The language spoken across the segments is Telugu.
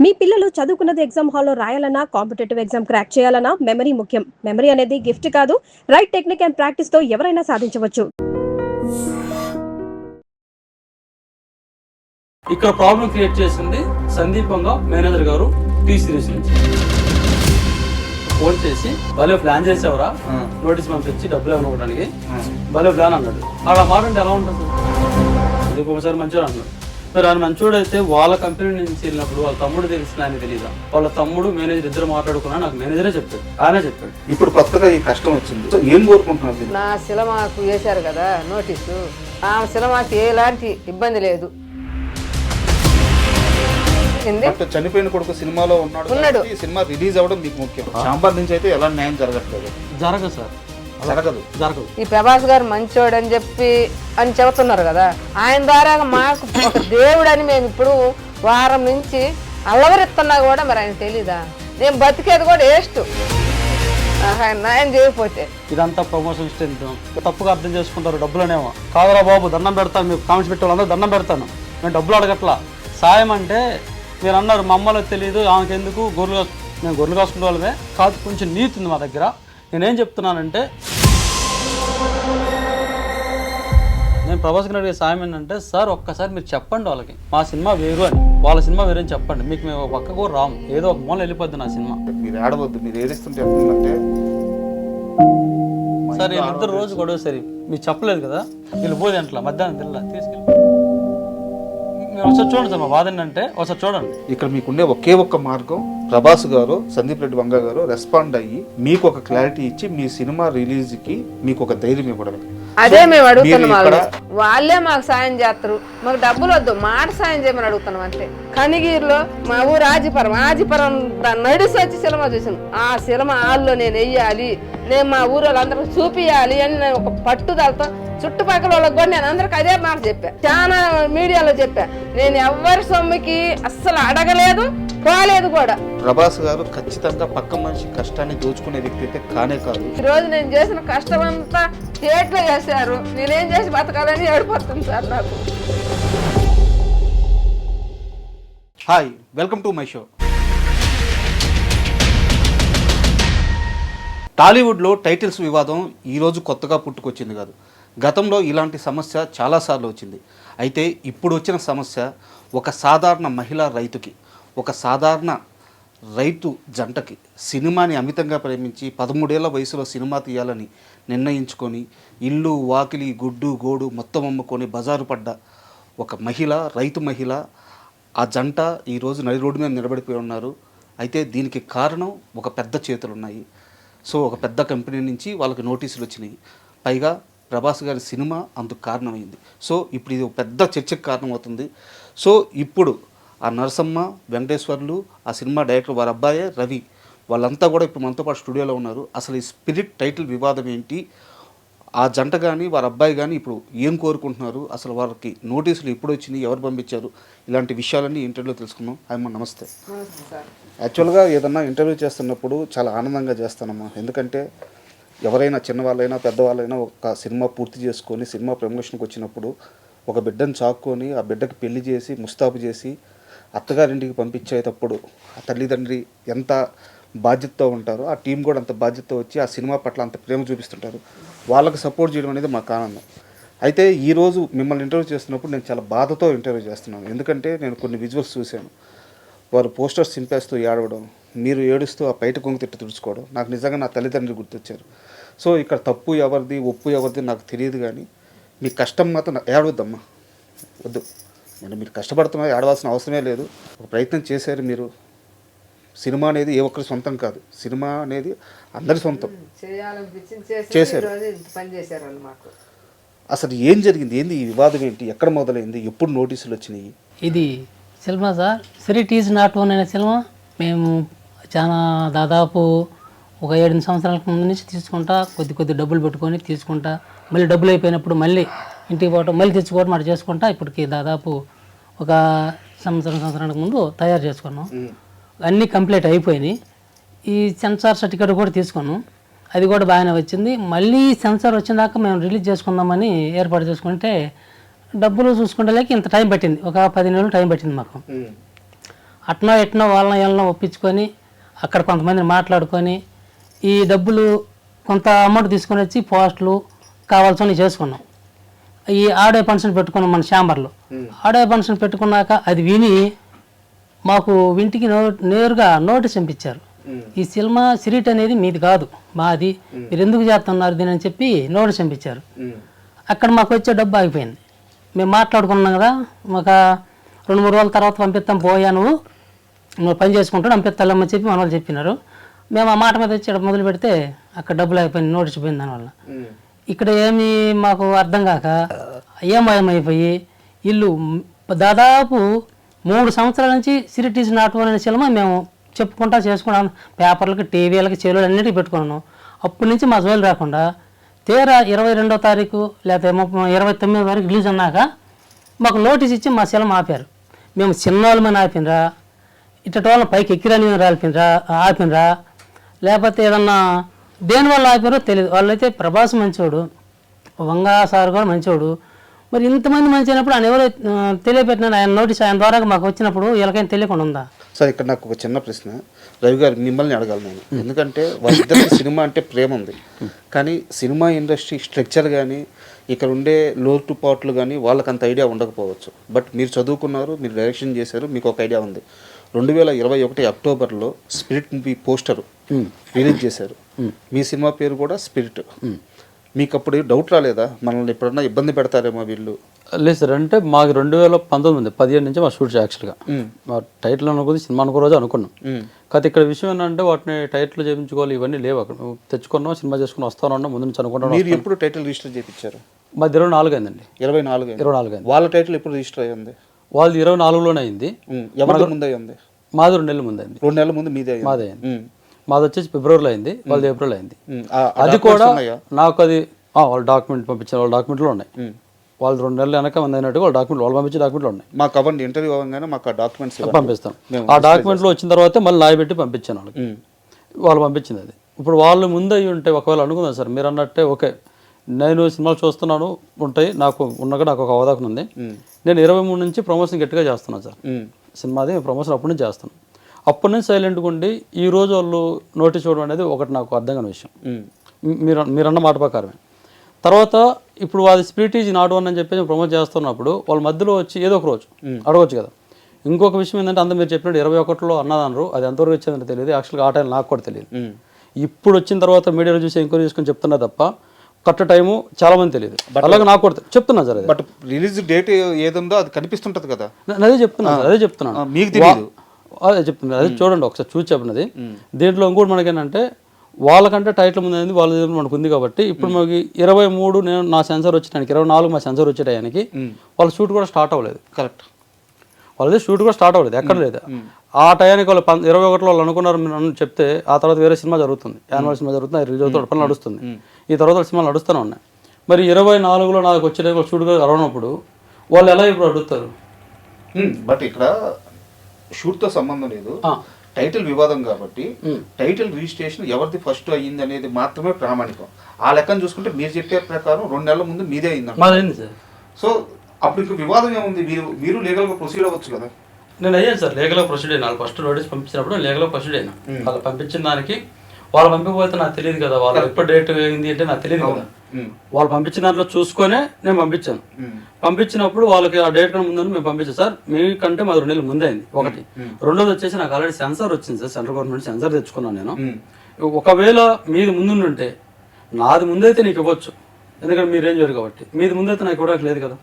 మీ పిల్లలు చదువుకున్నది ఎగ్జామ్ హాల్లో రాయాలన్నా కాంపిటేటివ్ ఎగ్జామ్ క్రాక్ చేయాలన్నా మెమరీ ముఖ్యం. మెమరీ అనేది గిఫ్ట్ కాదు, రైట్ టెక్నిక్ అండ్ ప్రాక్టీస్ తో ఎవరైనా సాధించవచ్చు. ఇక్కడ ప్రాబ్లం క్రియేట్ చేసింది సందీపంగా మేనేజర్ గారు టీ సిరీస్ నుంచి ఫోన్ చేసి భలే ప్లాన్ చేసేవరా, నోటీస్ పంపించి డబ్బులు ఇవ్వడానికి భలే ప్లాన్ అన్నాడు. అలా మాట అంటే ఎలా ఉంటుంది? అది ఒకసారి మంచిగా అన్నాడు. మరి ఆయన మంచోడు అయితే వాళ్ళ కంపెనీ నుంచి వెళ్ళినప్పుడు వాళ్ళ తమ్ముడు తెలిసిన ఆయన తెలీదా? వాళ్ళ తమ్ముడు మేనేజర్ ఇద్దరు మాట్లాడుకున్నా నాకు మేనేజరే చెప్పాడు, ఆయనే చెప్పాడు. ఇప్పుడు కొత్తగా ఈ కష్టం వచ్చింది, ఏం కోరుకుంటున్నారు? నా సినిమాకు వేశారు కదా నోటీసు, ఆ సినిమాకి ఎలాంటి ఇబ్బంది లేదు. చనిపోయిన కొడుకు సినిమాలో ఉన్నాడు, ఈ సినిమా రిలీజ్ అవ్వడం మీకు ముఖ్యం. సాంబార్ నుంచి అయితే ఎలా న్యాయం జరగట్లేదు. జరగదు సార్, జరగదు. ఈ ప్రభాస్ గారు మంచోడు అని చెప్పి అని చెబుతున్నారు కదా, ఆయన ద్వారా మాకు ఒక దేవుడు అని మేము ఇప్పుడు వారం నుంచి అల్లవరిస్తున్నా కూడా మరి ఆయన తెలీదా? నేను బతికేది కూడా వేస్ట్ ఆయన న్యాయం చేయకపోతే. ఇదంతా ప్రమోషన్ స్టెంట్, తప్పుగా అర్థం చేసుకుంటారు. డబ్బులనేమో కాదురా బాబు, దండం పెడతాను, మీకు కామెంట్స్ పెట్టే వాళ్ళందరూ దండం పెడతాను, నేను డబ్బులు అడగట్లా. సాయం అంటే మీరు అన్నారు మా అమ్మలకు తెలియదు, ఆమెకు ఎందుకు, మేము గొర్రెలు కాసుకునే వాళ్ళమే కాదు. కొంచెం నీతి ఉంది మా దగ్గర. నేనేం చెప్తున్నానంటే, నేను ప్రభాస్ గారు అడిగే సాయం ఏంటంటే, సార్ ఒక్కసారి మీరు చెప్పండి వాళ్ళకి మా సినిమా వేరు అని, వాళ్ళ సినిమా వేరు అని చెప్పండి. మీకు మేము పక్క కూడా రాము, ఏదో ఒక మూల వెళ్ళిపోద్ది నా సినిమా. మీరు ఆడవద్దు, మీరు ఏడిస్తుంటే ఎట్లుందంటే సార్ వీళ్ళిద్దరు రోజు గొడవ. సరే మీరు చెప్పలేదు కదా, వీళ్ళు పోదు అంటలా మధ్యాహ్నం తిల్ల తీసుకెళ్ళి మీరు ఒకసారి చూడండి సార్. మా బాధ ఏంటంటే ఒకసారి చూడండి. ఇక్కడ మీకుండే ఒకే ఒక్క మార్గం, ప్రభాస్ గారు సందీప్ రెడ్డి వంగ గారు రెస్పాండ్ అయ్యి మీకు ఒక క్లారిటీ ఇచ్చి మీ సినిమా రిలీజ్ కి మీకు ఒక ధైర్యం ఇవ్వడం. అదే మేము అడుగుతున్నాం. వాళ్ళే మాకు సాయం చేస్తారు, మాకు డబ్బులు వద్దు, మాట సాయం చేయమని అడుగుతున్నాం అంతే. కనిగిరిలో మా ఊరు ఆజిపురం నడిసి వచ్చి సినిమా చూసాను. ఆ సినిమా హాల్లో నేను వెయ్యాలి, నేను మా ఊరు వాళ్ళందరూ చూపియాలి అని నేను ఒక పట్టుదలతో చుట్టుపక్కల వాళ్ళకి కూడా నేను అందరికి అదే మాట చెప్పా, చాలా మీడియాలో చెప్పా. నేను ఎవరి సొమ్ముకి అస్సలు అడగలేదు, పోలేదు కూడా. ప్రభాస్ గారు ఖచ్చితంగా పక్క మనిషి కష్టాన్ని దోచుకునే వ్యక్తి అయితే కానే కాదు. ఈ రోజు నేను చేసిన కష్టం అంతా థియేటర్లో చేశారు, నేనేం చేసి బతకాలని ఏడిపోతుంది సార్ నాకు. Hi, welcome to my show. టాలీవుడ్లో టైటిల్స్ వివాదం ఈరోజు కొత్తగా పుట్టుకొచ్చింది కాదు. గతంలో ఇలాంటి సమస్య చాలాసార్లు వచ్చింది. అయితే ఇప్పుడు వచ్చిన సమస్య ఒక సాధారణ మహిళా రైతుకి, ఒక సాధారణ రైతు జంటకి సినిమాని అమితంగా ప్రేమించి 13 ఏళ్ల వయసులో సినిమా తీయాలని నిర్ణయించుకొని ఇల్లు వాకిలి గుడ్డు గోడు మొత్తం అమ్ముకొని బజారు పడ్డ ఒక మహిళ, రైతు మహిళ, ఆ జంట ఈరోజు నడి రోడ్డు మీద నిలబడిపోయి ఉన్నారు. అయితే దీనికి కారణం ఒక పెద్ద చేతులు ఉన్నాయి. సో ఒక పెద్ద కంపెనీ నుంచి వాళ్ళకి నోటీసులు వచ్చినాయి. పైగా ప్రభాస్ గారి సినిమా అందుకు కారణమైంది. సో ఇప్పుడు ఇది ఒక పెద్ద చర్చకు కారణమవుతుంది. సో ఇప్పుడు ఆ నరసమ్మ, వెంకటేశ్వర్లు, ఆ సినిమా డైరెక్టర్ వారి అబ్బాయే రవి, వాళ్ళంతా కూడా ఇప్పుడు మనతో పాటు స్టూడియోలో ఉన్నారు. అసలు ఈ స్పిరిట్ టైటిల్ వివాదం ఏంటి, ఆ జంట కానీ వారి అబ్బాయి కానీ ఇప్పుడు ఏం కోరుకుంటున్నారు, అసలు వారికి నోటీసులు ఎప్పుడు వచ్చినాయి, ఎవరు పంపించారు, ఇలాంటి విషయాలన్నీ ఇంటర్వ్యూలో తెలుసుకున్నాం. అమ్మా నమస్తే. యాక్చువల్గా ఏదన్నా ఇంటర్వ్యూ చేస్తున్నప్పుడు చాలా ఆనందంగా చేస్తానమ్మా, ఎందుకంటే ఎవరైనా చిన్నవాళ్ళైనా పెద్దవాళ్ళైనా ఒక సినిమా పూర్తి చేసుకొని సినిమా ప్రమోషన్కి వచ్చినప్పుడు ఒక బిడ్డను చాక్కొని ఆ బిడ్డకి పెళ్లి చేసి ముస్తాబు చేసి అత్తగారింటికి పంపించేటప్పుడు ఆ తల్లిదండ్రి ఎంత బాధ్యతతో ఉంటారో ఆ టీం కూడా అంత బాధ్యతతో వచ్చి ఆ సినిమా పట్ల అంత ప్రేమ చూపిస్తుంటారు. వాళ్ళకి సపోర్ట్ చేయడం అనేది మాకు ఆనందం. అయితే ఈరోజు మిమ్మల్ని ఇంటర్వ్యూ చేస్తున్నప్పుడు నేను చాలా బాధతో ఇంటర్వ్యూ చేస్తున్నాను. ఎందుకంటే నేను కొన్ని విజువల్స్ చూశాను. వారు పోస్టర్స్ చింపేస్తూ ఏడవడం, మీరు ఏడుస్తూ ఆ బయట కొంగు తిట్టి తుడుచుకోవడం, నాకు నిజంగా నా తల్లిదండ్రులు గుర్తొచ్చారు. సో ఇక్కడ తప్పు ఎవరిది ఒప్పు ఎవరిది నాకు తెలియదు, కానీ మీ కష్టం మాత్రం ఏడవద్దమ్మా, వద్దు. నేను మీరు కష్టపడుతున్నా ఏడవాల్సిన అవసరమే లేదు. ఒక ప్రయత్నం చేశారు మీరు. సినిమా అనేది ఏ ఒక్కరి సొంతం కాదు, సినిమా అనేది అందరి సొంతం. చేశారు. అసలు ఏం జరిగింది, ఏంది ఈ వివాదం ఏంటి, ఎక్కడ మొదలైంది, ఎప్పుడు నోటీసులు వచ్చినాయి? ఇది సినిమా సార్, సిరిట్ ఈజ్ నాట్ ఓన్ అనే సినిమా మేము చాలా దాదాపు ఒక 7 సంవత్సరాల ముందు నుంచి తీసుకుంటా, కొద్ది డబ్బులు పెట్టుకొని తీసుకుంటా, మళ్ళీ డబ్బులు అయిపోయినప్పుడు మళ్ళీ ఇంటికి పోవటం, మళ్ళీ తెచ్చుకోవడం అటు చేసుకుంటా ఇప్పటికి దాదాపు ఒక సంవత్సరానికి ముందు తయారు చేసుకున్నాం. అన్నీ కంప్లీట్ అయిపోయినాయి. ఈ సెన్సార్ సర్టిఫికేట్ కూడా తీసుకున్నాం, అది కూడా బాగానే వచ్చింది. మళ్ళీ సెన్సార్ వచ్చిన దాకా మేము రిలీజ్ చేసుకుందామని ఏర్పాటు చేసుకుంటే డబ్బులు చూసుకుంటే ఇంత టైం పట్టింది, ఒక 10 నెలలు టైం పట్టింది మాకు. అట్నో ఎట్నో వాళ్ళని ఒప్పించుకొని అక్కడ కొంతమందిని మాట్లాడుకొని ఈ డబ్బులు కొంత అమౌంట్ తీసుకొని వచ్చి పోస్టులు కావాల్సినవి చేసుకున్నాం. ఈ ఆడియో ఫంక్షన్ పెట్టుకున్నాం మన ఛాంబర్లో. ఆడియో ఫంక్షన్ పెట్టుకున్నాక అది విని మాకు ఇంటికి నేరుగా నోటీస్ పంపించారు. ఈ సినిమా సిరీట్ అనేది మీది కాదు, మాది, మీరు ఎందుకు చేస్తున్నారు దీని అని చెప్పి నోటీస్ పంపించారు. అక్కడ మాకు వచ్చే డబ్బు ఆగిపోయింది. మేము మాట్లాడుకున్నాం కదా, మాకు 2-3 రోజుల తర్వాత పంపిస్తాం, పోయా నువ్వు పని చేసుకుంటాడు పంపిస్తామని చెప్పి మన వాళ్ళు చెప్పినారు. మేము ఆ మాట మీద వచ్చి మొదలు పెడితే అక్కడ డబ్బులు అయిపోయింది, నోటీస్ పోయింది. దానివల్ల ఇక్కడ ఏమి మాకు అర్థం కాక ఏమయమైపోయి ఇల్లు దాదాపు 3 సంవత్సరాల నుంచి సిరీట్ ఈజ్ నాట్ ఓన్ అనే సినిమా మేము చెప్పుకుంటా చేసుకున్నాం. పేపర్లకి, టీవీలకి, చెరువులు అన్నిటికీ పెట్టుకున్నాను. అప్పటి నుంచి మా జోలు రాకుండా తీరా 22వ తారీఖు లేకపోతే 29వ తారీఖు రిలీజ్ అన్నాక మాకు నోటీస్ ఇచ్చి మా సినిమా ఆపారు. మేము చిన్నోళ్ళమని ఆపినరా, ఇట్టటి వాళ్ళని పైకి ఎక్కిరాని ఆపినరా, లేకపోతే ఏదన్నా దేనివల్ల ఆపారో తెలియదు. వాళ్ళైతే ప్రభాస్ మంచోడు, వంగా సార్ కూడా మంచోడు. మరి ఇంతమంది మంచి అయినప్పుడు ఆయన ఎవరో తెలియపెట్టినాడు, ఆయన నోటీస్ ఆయన ద్వారా మాకు వచ్చినప్పుడు వీళ్ళకైనా తెలియకుండా ఉందా? సార్ ఇక్కడ నాకు ఒక చిన్న ప్రశ్న, రవి గారు మిమ్మల్ని అడగాలి నేను. ఎందుకంటే వాళ్ళిద్దరికి సినిమా అంటే ప్రేమ ఉంది, కానీ సినిమా ఇండస్ట్రీ స్ట్రక్చర్ కానీ ఇక్కడ ఉండే లోటుపాట్లు కానీ వాళ్ళకి అంత ఐడియా ఉండకపోవచ్చు. బట్ మీరు చదువుకున్నారు, మీరు డైరెక్షన్ చేశారు, మీకు ఒక ఐడియా ఉంది. 2021 అక్టోబర్లో స్పిరిట్ మూవీ పోస్టర్ రిలీజ్ చేశారు. మీ సినిమా పేరు కూడా స్పిరిట్. మీకు అప్పుడు డౌట్ రాలేదా మనల్ని ఎప్పుడన్నా ఇబ్బంది పెడతారేమో వీళ్ళు? లేదు సార్, అంటే మాకు 2019 15 నుంచి మా షూట్ యాక్చువల్గా మా టైటిల్ అనుకుంది సినిమా అనుకో రోజు అనుకున్నాం. కాదు ఇక్కడ విషయం ఏంటంటే వాటిని టైటిల్ చేయించుకోవాలి, ఇవన్నీ లేవు. అక్కడ తెచ్చుకున్నాం, సినిమా చేసుకుని వస్తాను అన్నా ముందు నుంచి అనుకుంటాం. మీరు ఎప్పుడు టైటిల్ రిజిస్టర్ చేయించారు? మాది 24 అయిందండి. 24 అయింది. వాళ్ళ టైటిల్ ఎప్పుడు రిజిస్టర్ అయ్యింది? వాళ్ళది 24లోనే అయింది. ఎవరి ముందు అయ్యింది? మాది 2 నెలల ముందు అయింది. 2 నెలల ముందు మీదే మాదే అయింది. మాది వచ్చేసి ఫిబ్రవరిలో అయింది, వాళ్ళది ఏప్రిల్ అయింది. అది కూడా నాకు అది వాళ్ళ డాక్యుమెంట్ పంపించారు, వాళ్ళ డాక్యుమెంట్లో ఉన్నాయి. వాళ్ళు 2 నెలలు వెనక మంది అయినట్టు వాళ్ళ డాక్యుమెంట్ వాళ్ళు పంపించే డాక్యుమెంట్లు ఉన్నాయి. మాకు అవ్వండి, ఇంటర్వ్యూ అవ్వగానే మాకు ఆ డాక్యుమెంట్స్ పంపిస్తాం. ఆ డాక్యుమెంట్లో వచ్చిన తర్వాత మళ్ళీ నాయ పెట్టి పంపించాను వాళ్ళకి. వాళ్ళు పంపించింది అది. ఇప్పుడు వాళ్ళు ముందు అయ్యి ఉంటే ఒకవేళ అనుకుందాం సార్ మీరు అన్నట్టే, ఓకే నేను సినిమాలు చూస్తున్నాను ఉంటాయి, నాకు ఒక అవగాహన ఉంది. నేను 23 నుంచి ప్రమోషన్ గట్టిగా చేస్తున్నాను సార్. సినిమాది ప్రమోషన్ అప్పటి నుంచి చేస్తాను. అప్పటి నుంచి సైలెంట్గా ఉండి ఈ రోజు వాళ్ళు నోటీస్ ఇవ్వడం అనేది ఒకటి నాకు అర్థం కాని విషయం. మీరన్న మాట ప్రకారమే. తర్వాత ఇప్పుడు అది స్పిరిట్ ఈజ్ నాట్ వన్ అని చెప్పేసి ప్రమోట్ చేస్తున్నప్పుడు వాళ్ళ మధ్యలో వచ్చి ఏదో ఒక రోజు అడగవచ్చు కదా. ఇంకొక విషయం ఏంటంటే అంత మీరు చెప్పినట్టు 21లో అన్నదన్నారు, అది ఎంతవరకు వచ్చిందంటే తెలియదు. యాక్చువల్గా ఆ టైం నాకు కూడా తెలియదు. ఇప్పుడు వచ్చిన తర్వాత మీడియాలో చూసి ఎంక్వైరీ చేసుకుని చెప్తున్నా తప్ప కరెక్ట్ టైము చాలా మంది తెలియదు. అలాగే నాకు కూడా చెప్తున్నా సార్. బట్ రిలీజ్ డేట్ ఏదుందో అది కనిపిస్తుంటది కదా. అదే చెప్తున్నాను, అదే చెప్తున్నాను. మీకు తెలియదు? అదే చెప్తున్నా, అదే చూడండి ఒకసారి చూసి చెప్పినది. దీంట్లో ఇంకోటి మనకేంటంటే వాళ్ళకంటే టైటిల్ ముందు అనేది వాళ్ళ మనకు ఉంది కాబట్టి ఇప్పుడు మనకి 23 నేను నా సెన్సర్ వచ్చేటానికి 24 మా సెన్సర్ వచ్చేటానికి వాళ్ళ షూట్ కూడా స్టార్ట్ అవ్వలేదు. కరెక్ట్, వాళ్ళది షూట్ కూడా స్టార్ట్ అవ్వలేదు, ఎక్కడ లేదు. ఆ టయానికి వాళ్ళు 21లో వాళ్ళు అనుకున్నారు నన్ను చెప్తే, ఆ తర్వాత వేరే సినిమా జరుగుతుంది, యాన్యువల్ సినిమా జరుగుతుంది, రిలీజ్ అవుతుంది, పనులు నడుస్తుంది. ఈ తర్వాత సినిమాలు నడుస్తూనే ఉన్నాయి. మరి 24లో నాకు వచ్చే షూట్ కూడా అరవనప్పుడు వాళ్ళు ఎలా ఇప్పుడు అడుగుతారు? బట్ ఇక్కడ షూట్తో సంబంధం లేదు, టైటిల్ వివాదం కాబట్టి టైటిల్ రిజిస్ట్రేషన్ ఎవరిది ఫస్ట్ అయ్యింది అనేది మాత్రమే ప్రామాణికం. ఆ లెక్కను చూసుకుంటే మీరు చెప్పే ప్రకారం 2 నెలల ముందు మీదే అయింది సార్. సో అప్పుడు ఇంకా వివాదం ఏముంది? మీరు లీగల్గా ప్రొసీడ్ అవ్వచ్చు కదా. నేను అయ్యాను సార్, లీగల్గా ప్రొసీడ్ అయినా. ఫస్ట్ నోటీస్ పంపించినప్పుడు లీగల్గా ప్రొసీడ్ అయినా. వాళ్ళు పంపించిన దానికి వాళ్ళు పంపిపోతే నాకు తెలియదు కదా, వాళ్ళు ఎప్పుడు డేట్ అయింది అంటే నాకు తెలియదు కదా. వాళ్ళు పంపించిన దాంట్లో చూసుకొనే నేను పంపించాను. పంపించినప్పుడు వాళ్ళకి ఆ డేట్ కన్నా ముందని మేము పంపించాం సార్. మీకంటే మాది 2 నెలల ముందే అయింది ఒకటి. రెండోది వచ్చేసి నాకు ఆల్రెడీ సెన్సార్ వచ్చింది సార్, సెంట్రల్ గవర్నమెంట్ సెన్సార్ తెచ్చుకున్నాను నేను. ఒకవేళ మీది ముందుంటే నాది ముందైతే నీకు ఇవ్వచ్చు, ఎందుకంటే మీరేం చేయరు కాబట్టి. మీది ముందైతే నాకు ఇవ్వడానికి లేదు కదా.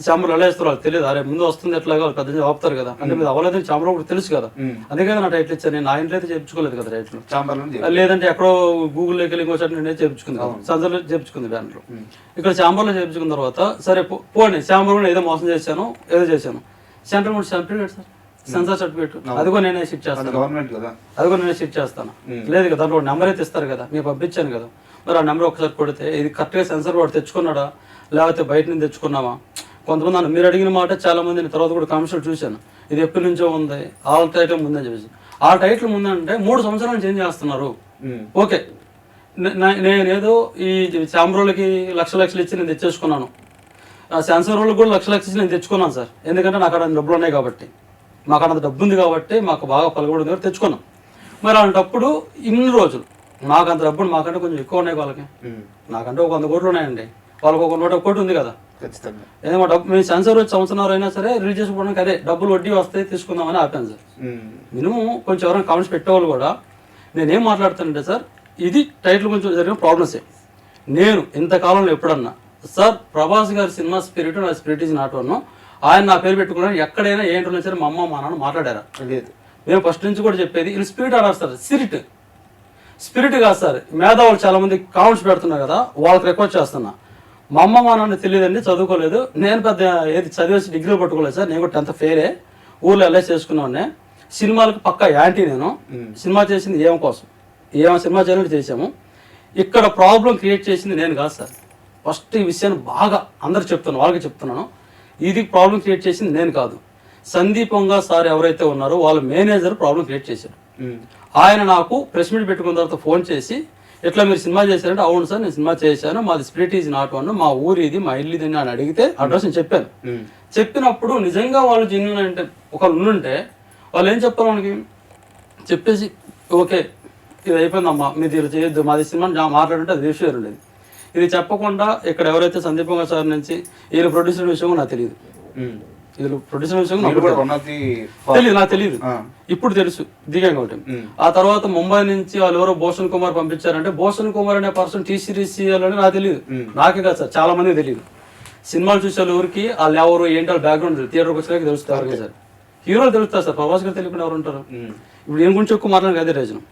చాంబర్లు ఎలా వేస్తారు వాళ్ళకి తెలియదు, అరే ముందు వస్తుంది ఎట్లాగా పెద్ద ఆపుతారు కదా, అంటే మీరు అవ్వలేదు చాంబర్ కూడా తెలుసు కదా. అందుకే నా టైటిల్ ఇచ్చాను. నేను నా ఇంట్లో అయితే చేయించుకోలేదు కదా టైటిల్, లేదంటే ఎక్కడో గూగుల్లోకి వెళ్ళి ఇంకో నేను చేయించుకుంది కదా, సెన్సర్లో చేయించుకుంది బ్యానర్లో. ఇక్కడ చాంబర్లో చేయించుకున్న తర్వాత సరే పోనీ చాంబర్లో ఏదో మోసం చేశాను, ఏదో చేశాను, central government certificate sir, censor certificate, అదిగో నేనే షిఫ్ట్ చేస్తాను, అదిగో నేనే షిఫ్ట్ చేస్తాను. లేదు కదా, దాంట్లో నెంబర్ అయితే ఇస్తారు కదా, మీరు పంపించాను కదా. మరి ఆ నెంబర్ ఒకసారి కొడితే ఇది కరెక్ట్గా సెన్సార్ వాడు తెచ్చుకున్నాడా లేకపోతే బయట నుంచి తెచ్చుకున్నావా? కొంతమంది అన్న మీరు అడిగిన మాట చాలా మందిని తర్వాత కూడా కామెంట్స్ చూశాను, ఇది ఎప్పటి నుంచో ఉంది, ఆ టైటిల్ ముందని చెప్పేసి. ఆ టైటిల్ ముందంటే 3 సంవత్సరాలు చేంజ్ చేస్తున్నారు. ఓకే, నేనేదో ఈ చాంబరోళ్ళకి లక్షలు ఇచ్చి నేను తెచ్చేసుకున్నాను, ఆ సెన్సార్ వాళ్ళకి కూడా లక్షలు ఇచ్చి నేను తెచ్చుకున్నాను సార్, ఎందుకంటే నాకు అక్కడ డబ్బులు ఉన్నాయి కాబట్టి. మాకు అంత డబ్బు ఉంది కాబట్టి మాకు బాగా పలుకుబడి దగ్గర తెచ్చుకున్నాం. మరి అలాంటప్పుడు ఇన్ని రోజులు మాకు అంత డబ్బులు మాకంటే కొంచెం ఎక్కువ ఉన్నాయి వాళ్ళకి. నాకంటే ఒక 100 కోట్లు ఉన్నాయండి, వాళ్ళకి ఒక 101 కోటి ఉంది కదా. ఖచ్చితంగా ఏదో మా డబ్బు మేము సెన్సర్ వచ్చి సంవత్సరం అయినా సరే రిలీజ్ చేసుకోవడానికి అదే డబ్బులు వడ్డీ వస్తాయి తీసుకుందామని ఆపాను సార్. మినిమం కొంచెం ఎవరైనా కామెంట్స్ పెట్టేవాళ్ళు కూడా నేనేం మాట్లాడుతానంటే సార్, ఇది టైటిల్ కొంచెం జరిగిన ప్రాబ్లమ్సే. నేను ఇంతకాలంలో ఎప్పుడన్నా సార్ ప్రభాస్ గారి సినిమా స్పిరిట్ నా స్పిరిట్ ఈజ్ నాట్ వన్, ఆయన నా పేరు పెట్టుకున్నాను ఎక్కడైనా ఏ ఇంటర్వ్యూలో సరే మా అమ్మ మా నాన్న మాట్లాడారా? లేదు. మేము ఫస్ట్ నుంచి కూడా చెప్పేది వీళ్ళు స్పిరిట్ అన్నారు సార్, స్పిరిట్ కాదు సార్. మేధావులు చాలా మంది కామెంట్స్ పెడుతున్నారు కదా, వాళ్ళకి రిక్వెస్ట్ చేస్తున్నా. మా అమ్మ మా నాన్న తెలియదండి, చదువుకోలేదు. నేను పెద్ద ఏది చదివేసి డిగ్రీ పట్టుకోలేదు సార్. నేను కూడా 10th ఫెయిరే, ఊర్లో ఎల్ఐసి చేసుకున్నానే. సినిమాలకు పక్కా యాంటీ. నేను సినిమా చేసింది ఏం కోసం, ఏమో సినిమా చేయాలని చేసాము. ఇక్కడ ప్రాబ్లం క్రియేట్ చేసింది నేను కాదు సార్. ఫస్ట్ ఈ విషయాన్ని బాగా అందరికి చెప్తున్నాను, వాళ్ళకి చెప్తున్నాను. ఇది ప్రాబ్లం క్రియేట్ చేసింది నేను కాదు. సందీపంగా సార్ ఎవరైతే ఉన్నారో వాళ్ళ మేనేజర్ ప్రాబ్లం క్రియేట్ చేశారు. ఆయన నాకు ప్రెస్ మీట్ పెట్టుకున్న తర్వాత ఫోన్ చేసి ఎట్లా మీరు సినిమా చేశారంటే, అవును సార్ నేను సినిమా చేశాను, మాది స్పిరిట్ ఈజ్ నాట్ వన్, మా ఊరు ఇది, మా ఇల్లు ఇది అని అడిగితే అడ్రస్ నేను చెప్పాను. చెప్పినప్పుడు నిజంగా వాళ్ళు జెన్యూన్ అంటే ఒకళ్ళు ఉండుంటే వాళ్ళు ఏం చెప్పారు మనకి, చెప్పేసి ఓకే ఇది అయిపోయిందమ్మా మీరు ఇది చేయొద్దు, మాది సినిమా మాట్లాడుంటే అది విషయం ఉండేది. ఇది చెప్పకుండా ఇక్కడ ఎవరైతే సందీపంగా సార్ నుంచి వీళ్ళు ప్రొడ్యూసర్ విషయం నాకు తెలియదు. వీళ్ళు ప్రొడ్యూసర్ విషయం తెలియదు, నాకు తెలియదు. ఇప్పుడు తెలుసు దిగాం కాబట్టి. ఆ తర్వాత ముంబై నుంచి వాళ్ళు ఎవరో భూషణ్ కుమార్ పంపించారంటే, భూషణ్ కుమార్ అనే పర్సన్ టీ సిరీస్ చేయాలని నాకు తెలియదు. నాకే కాదు సార్, చాలా మందికి తెలియదు. సినిమాలు చూసే ఎవరికి వాళ్ళు ఎవరు ఏంటి వాళ్ళ బ్యాక్గ్రౌండ్ థియేటర్కి వచ్చాక తెలుస్తారు సార్. హీరోలు తెలుస్తారు సార్, ప్రభాస్ గారు తెలియకుండా ఎవరు ఉంటారు? ఇప్పుడు ఏం గురించి ఎక్కువ మాట్లాడక అదే రీజన్.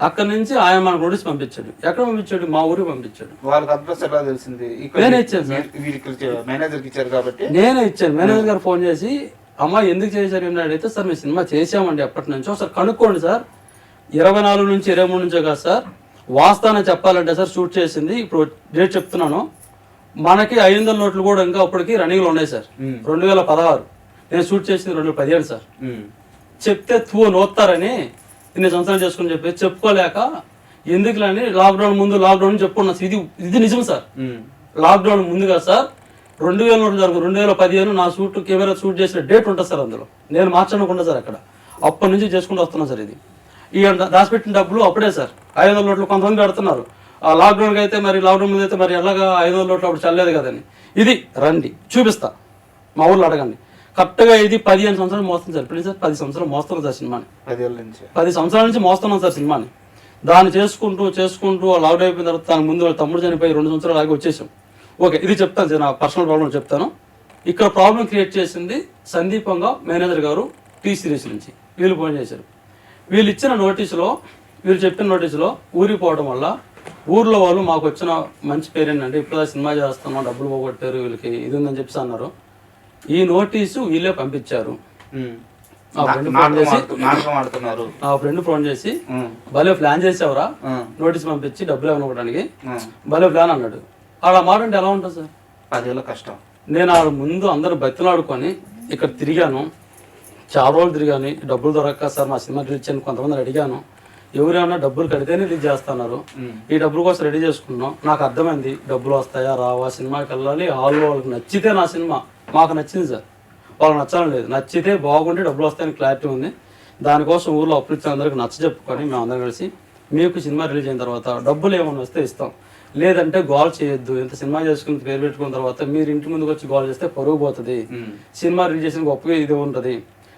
అక్కడ నుంచి ఆయన మనకు నోటీస్ పంపించాడు. ఎక్కడ పంపించాడు? మా ఊరికి పంపించాడు. వాళ్ళకి అడ్రస్ ఎలా తెలిసింది? నేనే ఇచ్చాను సార్, మేనేజర్కి ఇచ్చారు కాబట్టి నేనే ఇచ్చాను. మేనేజర్ గారు ఫోన్ చేసి అమ్మా ఎందుకు చేశారు ఏమన్నా అడిగితే, సార్ మేము సినిమా చేసామండి ఎప్పటి నుంచో, సార్ కనుక్కోండి సార్, 24 నుంచి 23 నుంచో కాదు సార్, వాస్తవాన్ని చెప్పాలంటే సార్ షూట్ చేసింది ఇప్పుడు డేట్ చెప్తున్నాను, మనకి 500 నోట్లు కూడా ఇంకా అప్పటికి రన్నింగ్లో ఉన్నాయి సార్. 2016 నేను షూట్ చేసింది 2017 సార్. చెప్తే నోస్తారని ఇన్ని సంవత్సరాలు చేసుకుని చెప్పి చెప్పుకోలేక ఎందుకులని లాక్డౌన్ ముందు లాక్డౌన్ చెప్పుకున్నా. ఇది నిజం సార్. లాక్డౌన్ ముందుగా సార్ 2000 జరుగు 2015 నా షూట్ కెమెరా షూట్ చేసిన డేట్ ఉంటుంది సార్. అందులో నేను మార్చకుండా సార్ అక్కడ అప్పటి నుంచి చేసుకుంటూ వస్తున్నాను సార్. ఇది ఈ దాచిపెట్టిన డబ్బులు అప్పుడే సార్ 500 నోట్లు కొంతమంది పెడుతున్నారు. ఆ లాక్డౌన్కి అయితే మరి లాక్డౌన్ ముందు అయితే మరి ఎలాగా 500 నోట్లు అప్పుడు చల్లలేదు కదని. ఇది రండి చూపిస్తా, మా ఊర్లో అడగండి. కరెక్ట్గా ఇది 15 సంవత్సరాలు మోస్తుంది సార్. ప్లీజ్ సార్ 10 సంవత్సరాలు మోస్తున్నాం సార్ సినిమాని. 10 సంవత్సరాల నుంచి మోస్తున్నాం సార్ సినిమాని. దాన్ని చేసుకుంటూ లాక్డౌన్ అయిపోయిన తర్వాత దాని ముందు వాళ్ళ తమ్ముడు చనిపోయి 2 సంవత్సరాలు ఆగి వచ్చేసాం. ఓకే ఇది చెప్తాను సార్, నా పర్సనల్ ప్రాబ్లం చెప్తాను. ఇక్కడ ప్రాబ్లం క్రియేట్ చేసింది సందీపంగా మేనేజర్ గారు టీ సిరీస్ నుంచి. వీళ్ళు ఫోన్ చేశారు. వీళ్ళు ఇచ్చిన నోటీసులో, వీళ్ళు చెప్పిన నోటీసులో ఊరికి పోవడం వల్ల ఊర్లో వాళ్ళు మాకు వచ్చిన మంచి పేరు ఏంటంటే, ఇప్పుడు సినిమా చేస్తున్నాం డబ్బులు పోగొట్టారు వీళ్ళకి ఇది ఉందని చెప్పేసి అన్నారు. ఈ నోటీసు వీళ్ళే పంపించారు. ఆ ఫ్రెండ్ ఫోన్ చేసి భలే ప్లాన్ చేసావురా, నోటీస్ పంపించి డబ్బులు ఇవ్వడానికి భలే ప్లాన్ అన్నాడు. అలా మాట అంటే ఎలా ఉంటుంది సార్? 10 ఏళ్ళ కష్టం. నేను ఆ ముందు అందరూ బతిలాడుకొని ఇక్కడ తిరిగాను, చాలా రోజులు తిరిగాను. డబ్బులు దొరక్క సార్ మా సినిమా రిలీజ్ చేయని కొంతమంది అడిగాను. ఎవరైనా డబ్బులు కడితేనే రిలీజ్ చేస్తున్నారు. ఈ డబ్బుల కోసం రెడీ చేసుకున్నాం. నాకు అర్థమైంది డబ్బులు వస్తాయా రావా, సినిమాకి వెళ్ళాలి, హాల్లో వాళ్ళకి నచ్చితే నా సినిమా మాకు నచ్చింది సార్, వాళ్ళకి నచ్చాలని లేదు. నచ్చితే బాగుంటే డబ్బులు వస్తాయని క్లారిటీ ఉంది. దానికోసం ఊళ్ళో అప్పు ఇచ్చిన అందరికి నచ్చ చెప్పుకొని మేము అందరం కలిసి మీకు సినిమా రిలీజ్ అయిన తర్వాత డబ్బులు ఏమైనా వస్తే ఇస్తాం, లేదంటే గోల్ చేయొద్దు. ఇంత సినిమా చేసుకుని పేరు పెట్టుకున్న తర్వాత మీరు ఇంటి ముందుకు వచ్చి గోల్ చేస్తే పరుగు పోతుంది, సినిమా రిలీజ్ చేసిన గొప్పగా ఇది ఉంటుంది,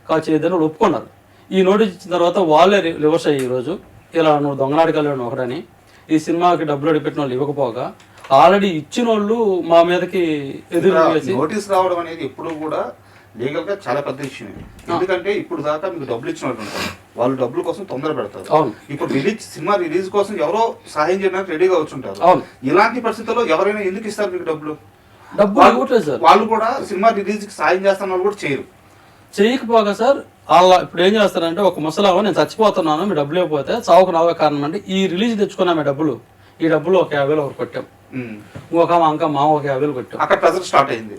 కాదు చేయొద్దని వాళ్ళు ఒప్పుకున్నారు. ఈ నోటీస్ ఇచ్చిన తర్వాత వాళ్ళే రివర్స్ అయ్యి ఈరోజు ఇలా నువ్వు దొంగనాటకాలు ఒకడని ఈ సినిమాకి డబ్బులు అడిపెట్టిన వాళ్ళు ఇవ్వకపోగా ఆల్రెడీ ఇచ్చిన వాళ్ళు మా మీదకి ఎదురు నోటీస్ రావడం అనేది ఎప్పుడు కూడా లీగల్ గా చాలా పెద్ద ఇష్యూ. ఎందుకంటే ఇప్పుడు దాకా మీకు డబ్బులు ఇచ్చిన వాళ్ళు ఉంటారు, వాళ్ళు డబ్బుల కోసం తొందర పెడతారు. ఇప్పుడు సినిమా రిలీజ్ కోసం ఎవరో సహాయం చేయడానికి రెడీగా వచ్చుంటారు. ఇలాంటి పరిస్థితుల్లో ఎవరైనా ఎందుకు ఇస్తారు మీకు డబ్బులు? వాళ్ళు కూడా సినిమా రిలీజ్ కి సాయం చేస్తున్న వాళ్ళు కూడా చేయకపోగా సార్ అలా ఇప్పుడు ఏం చేస్తారంటే, ఒక ముసలావ నేను చచ్చిపోతున్నాను మీ డబ్బులు ఇవ్వకపోతే చావుకు నావే కారణం అంటే ఈ రిలీజ్ తెచ్చుకున్నామే డబ్బులు, ఈ డబ్బులు ఒక 50,000 ఒకటి కొట్టాం, ఇంకొక మా ఒక 50,000 కొట్టాం. అక్కడ ప్రెజర్ స్టార్ట్ అయింది.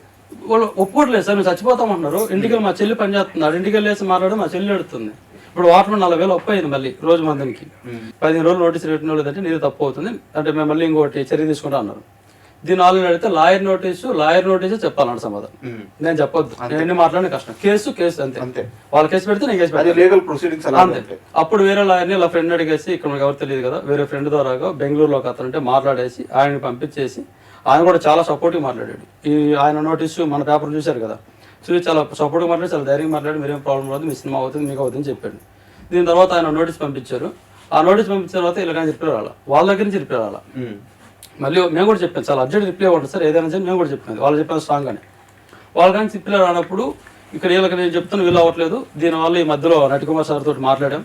వాళ్ళు ఒప్పుకోవట్లేదు సార్, మేము చచ్చిపోతామంటున్నారు. ఇంటికి మా చెల్లి పని చేస్తున్నారు, ఇంటికి వెళ్ళేసి మాట్లాడి మా చెల్లి ఎడుతుంది. ఇప్పుడు వాటర్ 40,000 అప్పు అయింది మళ్ళీ రోజు మందికి. 15 రోజులు నోటీస్ పెట్టిన లేదంటే నీది తప్పు అవుతుంది అంటే మేము మళ్ళీ ఇంకోటి చర్య తీసుకుంటా అన్నారు. దీని ఆల్రెడీ అడిగితే లాయర్ నోటీసు చెప్పాలన్నాడు సమాధానం. నేను చెప్పొద్దు, నేను మాట్లాడిన కష్టం. కేసు అంతే అంతే. వాళ్ళ కేసు పెడితే నేను కేసు అది పెడతాను లీగల్ ప్రొసీడింగ్స్ అంతే. అప్పుడు వేరే లాయర్ని ఇలా ఫ్రెండ్ అడిగేసి, ఇక్కడ మనకు ఎవరు తెలియదు కదా, వేరే ఫ్రెండ్ ద్వారా బెంగళూరులో ఒక అతను మాట్లాడేసి ఆయనని పంపించేసి, ఆయన కూడా చాలా సపోర్టివ్ మాట్లాడాడు. ఈ ఆయన నోటీసు మన పేపర్ చూశారు కదా, చూసి చాలా సపోర్ట్గా మాట్లాడి, చాలా ధైర్యంగా మాట్లాడి, మీరేం ప్రాబ్లం రాదు, మీ సినిమా అవుతుంది, మీకు అవుతుంది చెప్పాడు. దీని తర్వాత ఆయన నోటీస్ పంపించారు. ఆ నోటీస్ పంపించిన తర్వాత ఇలా రిప్లై రాలా, వాళ్ళ దగ్గర నుంచి రిప్లై రాలా. మళ్ళీ మేము కూడా చెప్పాను, చాలా అర్జెంట్ రిప్లై ఉంటుంది సార్ ఏదైనా సరే, మేము కూడా చెప్పినది వాళ్ళు చెప్పిన స్ట్రాంగ్ అని. వాళ్ళ కానీ రిప్లై రానప్పుడు ఇక్కడ వీళ్ళకి నేను చెప్తాను, వీళ్ళు అవ్వట్లేదు. దీనివల్ల ఈ మధ్యలో నటికుమార్ సార్ తోటి మాట్లాడాం.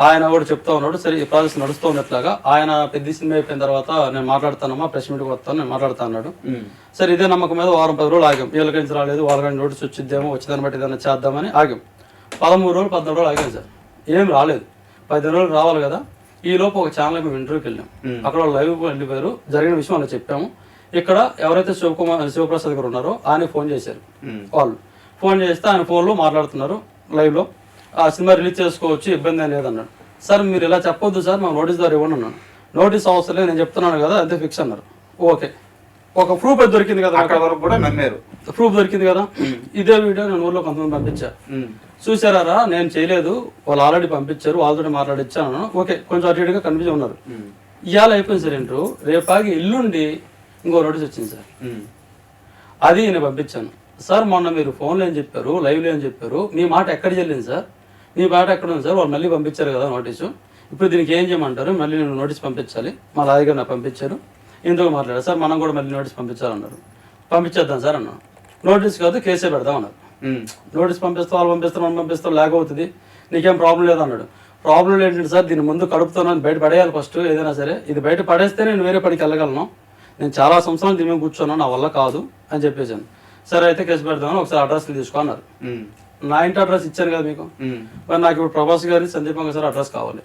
ఆయన కూడా చెప్తా ఉన్నాడు, సరే ఈ ప్రాసెస్ నడుస్తూ ఉన్నట్లాగా. ఆయన పెద్ద సినిమా అయిపోయిన తర్వాత నేను మాట్లాడతానమ్మా, ప్రెస్ మీట్కి వస్తాను, నేను మాట్లాడుతా అన్నాడు. సరే ఇదే నమ్మకం మీద వారం 10 రోజులు ఆగాం. వీళ్ళకి నుంచి రాలేదు, వాళ్ళకి నోటీస్ వచ్చిద్దేమో, వచ్చేదాన్ని బట్టి ఏదైనా చేద్దామని ఆగాం. 13 రోజులు 14 రోజులు ఆగాం సార్, ఏం రాలేదు. 15 రోజులు రావాలి కదా. ఈ లోపు ఒక ఛానల్ మేము ఇంటర్వ్యూకి వెళ్ళాం. అక్కడ వాళ్ళు లైవ్ వెళ్ళిపోయారు. జరిగిన విషయం అలా చెప్పాము. ఇక్కడ ఎవరైతే శివప్రసాద్ గారు ఉన్నారో ఆయన ఫోన్ చేశారు. వాళ్ళు ఫోన్ చేస్తే ఆయన ఫోన్లో మాట్లాడుతున్నారు లైవ్లో. ఆ సినిమా రిలీజ్ చేసుకోవచ్చు, ఇబ్బంది ఏం లేదన్నాడు. సార్ మీరు ఇలా చెప్పొద్దు సార్, మాకు నోటీస్ ద్వారా ఇవ్వండి అన్నాను. నోటీస్ అవసరం లేదు, నేను చెప్తున్నాను కదా, అంతే ఫిక్స్ అన్నారు. ఓకే, ఒక ప్రూఫ్ అయితే దొరికింది కదా, అక్కడ వరకు కూడా నమ్మారు. ప్రూఫ్ దొరికింది కదా. ఇదే వీడియో నేను ఊర్లో కొంతమంది పంపించా. చూసారా, నేను చేయలేదు, వాళ్ళు ఆల్రెడీ పంపించారు, వాళ్ళతో మాట్లాడిచ్చాను. ఓకే, కొంచెం అటు ఇటుగా కన్ఫ్యూజ్ ఉన్నారు. ఇవాళ అయిపోయింది సార్ ఇంటర్వ్యూ. రేపాగి ఎల్లుండి ఇంకో నోటీస్ వచ్చింది సార్. అది నేను పంపించాను. సార్ మొన్న మీరు ఫోన్లో ఏం చెప్పారు, లైవ్లో ఏం చెప్పారు, మీ మాట ఎక్కడ చెల్లింది సార్, మీ మాట ఎక్కడ ఉంది సార్, వాళ్ళు మళ్ళీ పంపించారు కదా నోటీసు, ఇప్పుడు దీనికి ఏం చేయమంటారు, మళ్ళీ నేను నోటీస్ పంపించాలి, మా లాయర్ గారు నాకు పంపించారు, ఇందుకు మాట్లాడారు సార్, మనం కూడా మళ్ళీ నోటీస్ పంపించాలన్నారు. పంపించేద్దాం సార్ అన్నాను. నోటీస్ కాదు, కేసే పెడదాం అన్నారు. నోటీస్ పంపిస్తాం, వాళ్ళు పంపిస్తాం, మనం పంపిస్తాం, లాగ్ అవుతుంది, నీకేం ప్రాబ్లం లేదు అన్నాడు. ప్రాబ్లం ఏంటంటే సార్, దీని ముందు కడుపుతున్నాను, బయట పడేయాలి ఫస్ట్, ఏదైనా సరే ఇది బయట పడేస్తే నేను వేరే పనికి వెళ్ళగలను, నేను చాలా సంవత్సరాలు దీని మీద కూర్చున్నాను, నా వల్ల కాదు అని చెప్పేసాను. సరే అయితే కేసు పెడదామని ఒకసారి అడ్రస్ తీసుకో అన్నారు. నా ఇంటి అడ్రస్ ఇచ్చాను కదా మీకు, మరి నాకు ఇప్పుడు ప్రభాస్ గారి సందీపంగా సార్ అడ్రస్ కావాలి.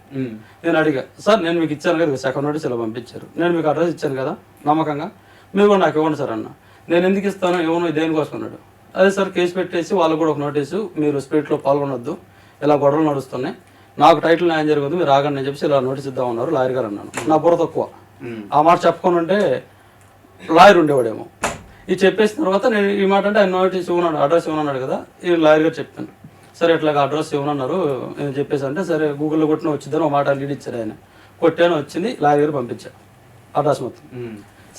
నేను అడిగా, సార్ నేను మీకు ఇచ్చాను కదా, సెకండ్ నోటీస్ ఇలా పంపించారు, నేను మీకు అడ్రస్ ఇచ్చాను కదా నమ్మకంగా, మీరు కూడా నాకు ఇవ్వండి సార్ అన్న. నేను ఎందుకు ఇస్తాను, ఇవ్వను, దేనికోసం అన్నాడు. అదే సార్ కేసు పెట్టేసి వాళ్ళకు కూడా ఒక నోటీసు, మీరు స్పీడ్లో పాల్గొనొద్దు, ఇలా గొడవలు నడుస్తున్నాయి, నాకు టైటిల్ న్యాయం జరుగుతుంది, మీరు ఆగండి అని చెప్పేసి ఇలా నోటీస్ ఇద్దామన్నారు లాయర్ గారు అన్నాను. నా బుర్ర తక్కువ, ఆ మాట చెప్పుకొని ఉంటే లాయర్ ఉండేవాడేమో. ఇది చెప్పేసిన తర్వాత నేను ఈ మాట అంటే ఆయన నోటీస్ ఇవ్వనాడు, అడ్రస్ ఇవ్వనన్నాడు కదా, ఈ లాయర్ గారు చెప్పాను. సరే ఇట్లాగా అడ్రస్ ఇవ్వనన్నారు నేను చెప్పేసి అంటే, సరే గూగుల్లో కొట్టిన వచ్చిందని ఒక మాట లీడ్ ఇచ్చారు ఆయన. కొట్టాను, వచ్చింది, లాయర్ గారు పంపించా అడ్రస్ మొత్తం.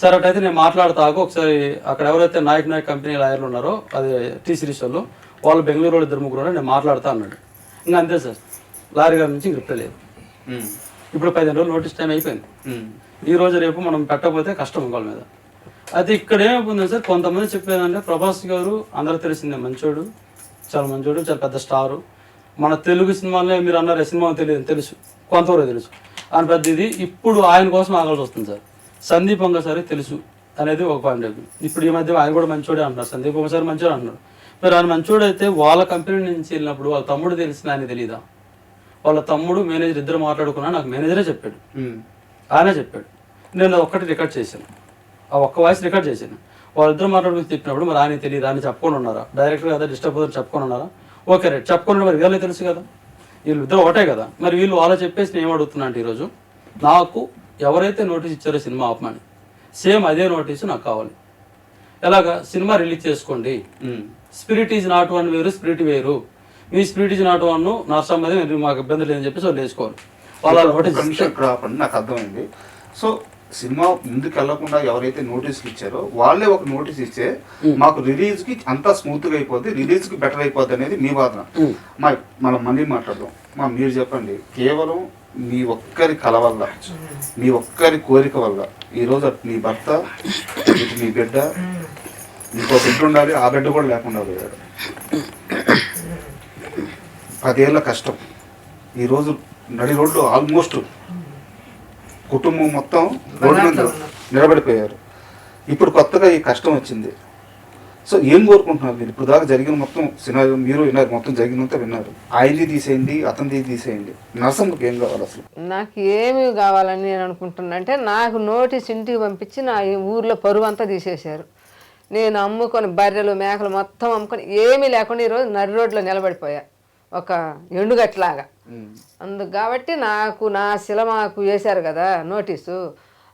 సరే అటైతే నేను మాట్లాడతాకు ఒకసారి అక్కడ ఎవరైతే నాయక్ కంపెనీ లాయర్లు ఉన్నారో, అది టీ సిరీస్ వాళ్ళు బెంగళూరు వాళ్ళు 2-3 నేను మాట్లాడతా అన్నాడు. ఇంకా అంతే సార్, లాయర్ గారి నుంచి రిప్లై లేదు. ఇప్పుడు 15 రోజులు నోటీస్ టైం అయిపోయింది. ఈ రోజు రేపు మనం పెట్టకపోతే కష్టం వాళ్ళ మీద. అయితే ఇక్కడ ఏమైపోతుంది సార్, కొంతమంది చెప్పేదంటే ప్రభాస్ గారు అందరూ తెలిసిందే, మంచోడు, చాలా మంచోడు, చాలా పెద్ద స్టారు, మన తెలుగు సినిమాలనే మీరు అన్నారు, సినిమా తెలియదు తెలుసు, కొంతవరకు తెలుసు అని పెద్ద ఇది. ఇప్పుడు ఆయన కోసం ఆగాల్సి వస్తుంది సార్. సందీప్ వంగ సార్ తెలుసు అనేది ఒక పాయింట్. ఇప్పుడు ఈ మధ్య ఆయన కూడా మంచోడే అంటున్నారు, సందీప్ వంగ సార్ మంచోడు అంటున్నారు. మరి ఆయన మంచోడు అయితే వాళ్ళ కంపెనీ నుంచి వెళ్ళినప్పుడు వాళ్ళ తమ్ముడు తెలిసిన ఆయన తెలీదా? వాళ్ళ తమ్ముడు మేనేజర్ ఇద్దరు మాట్లాడుకున్నా, నాకు మేనేజరే చెప్పాడు, ఆయనే చెప్పాడు. నేను ఒక్కటి రికార్డ్ చేశాను, ఆ ఒక్క వాయిస్ రికార్డ్ చేశాను. వాళ్ళిద్దరు మాట్లాడుకుని చెప్పినప్పుడు మరి ఆయన తెలియదు, ఆయన చెప్పుకొని ఉన్నారా, డైరెక్ట్గా కదా డిస్టర్బ్ అవుతారు చెప్పుకొని ఉన్నారా? ఓకే రైట్, చెప్పుకొని మరి వీళ్ళే తెలుసు కదా, వీళ్ళు ఇద్దరు ఒకటే కదా. మరి వీళ్ళు వాళ్ళ చెప్పేసి నేను ఏమడుగుతున్నా అంటే, ఈరోజు నాకు ఎవరైతే నోటీస్ ఇచ్చారో సినిమా ఆపమని, సేమ్ అదే నోటీసు నాకు కావాలి. ఎలాగా, సినిమా రిలీజ్ చేసుకోండి, స్పిరిట్ ఈజ్ నాట్ వన్ వేరు, స్పిరిట్ వేరు, మీ స్పిరిట్ ఈజ్ నాట్ వన్ నష్టం మీద మీరు మాకు ఇబ్బంది లేదని చెప్పేసి వాళ్ళు వేసుకోవాలి. వాళ్ళ నోటీస్ నాకు అర్థమైంది. సో సినిమా ముందుకు వెళ్లకుండా ఎవరైతే నోటీసులు ఇచ్చారో వాళ్ళే ఒక నోటీస్ ఇచ్చే మాకు రిలీజ్ కి అంతా స్మూత్ గా అయిపోద్ది, రిలీజ్ కి బెటర్ అయిపోద్ది అనేది మీ వాదన. మనం మళ్ళీ మాట్లాడదాం. మీరు చెప్పండి, కేవలం మీ ఒక్కరి కల వల్ల, మీ ఒక్కరి కోరిక వల్ల ఈరోజు నీ భర్త, నీ బిడ్డ, ఇంకో బిడ్డ ఉండాలి, ఆ బిడ్డ కూడా లేకుండా పోయాడు. 10 ఏళ్ళ కష్టం, ఈరోజు నడి రోడ్లు ఆల్మోస్ట్ కుటుంబం మొత్తం రోడ్డు మీద నిలబడిపోయారు. ఇప్పుడు కొత్తగా ఈ కష్టం వచ్చింది. సో ఏం కోరుకుంటున్నారు మీరు? ఇప్పుడు దాకా జరిగిన మొత్తం సినిమా మీరు విన్నారు, మొత్తం జరిగినంత విన్నారు. ఆయనది తీసేయండి, అతనిది తీసేయండి, నరసింహకి ఏం కావాలి అసలు? నాకు ఏమి కావాలని నేను అనుకుంటున్నా అంటే, నాకు నోటీస్ ఇంటికి పంపించి నా ఊర్లో పరువు అంతా తీసేశారు. నేను అమ్ముకొని బర్రెలు మేకలు మొత్తం అమ్ముకొని ఏమీ లేకుండా ఈరోజు నడి రోడ్లో నిలబడిపోయా, ఒక ఎండుగట్లాగా. అందుకు కాబట్టి నాకు నా సినిమాకు వేశారు కదా నోటీసు,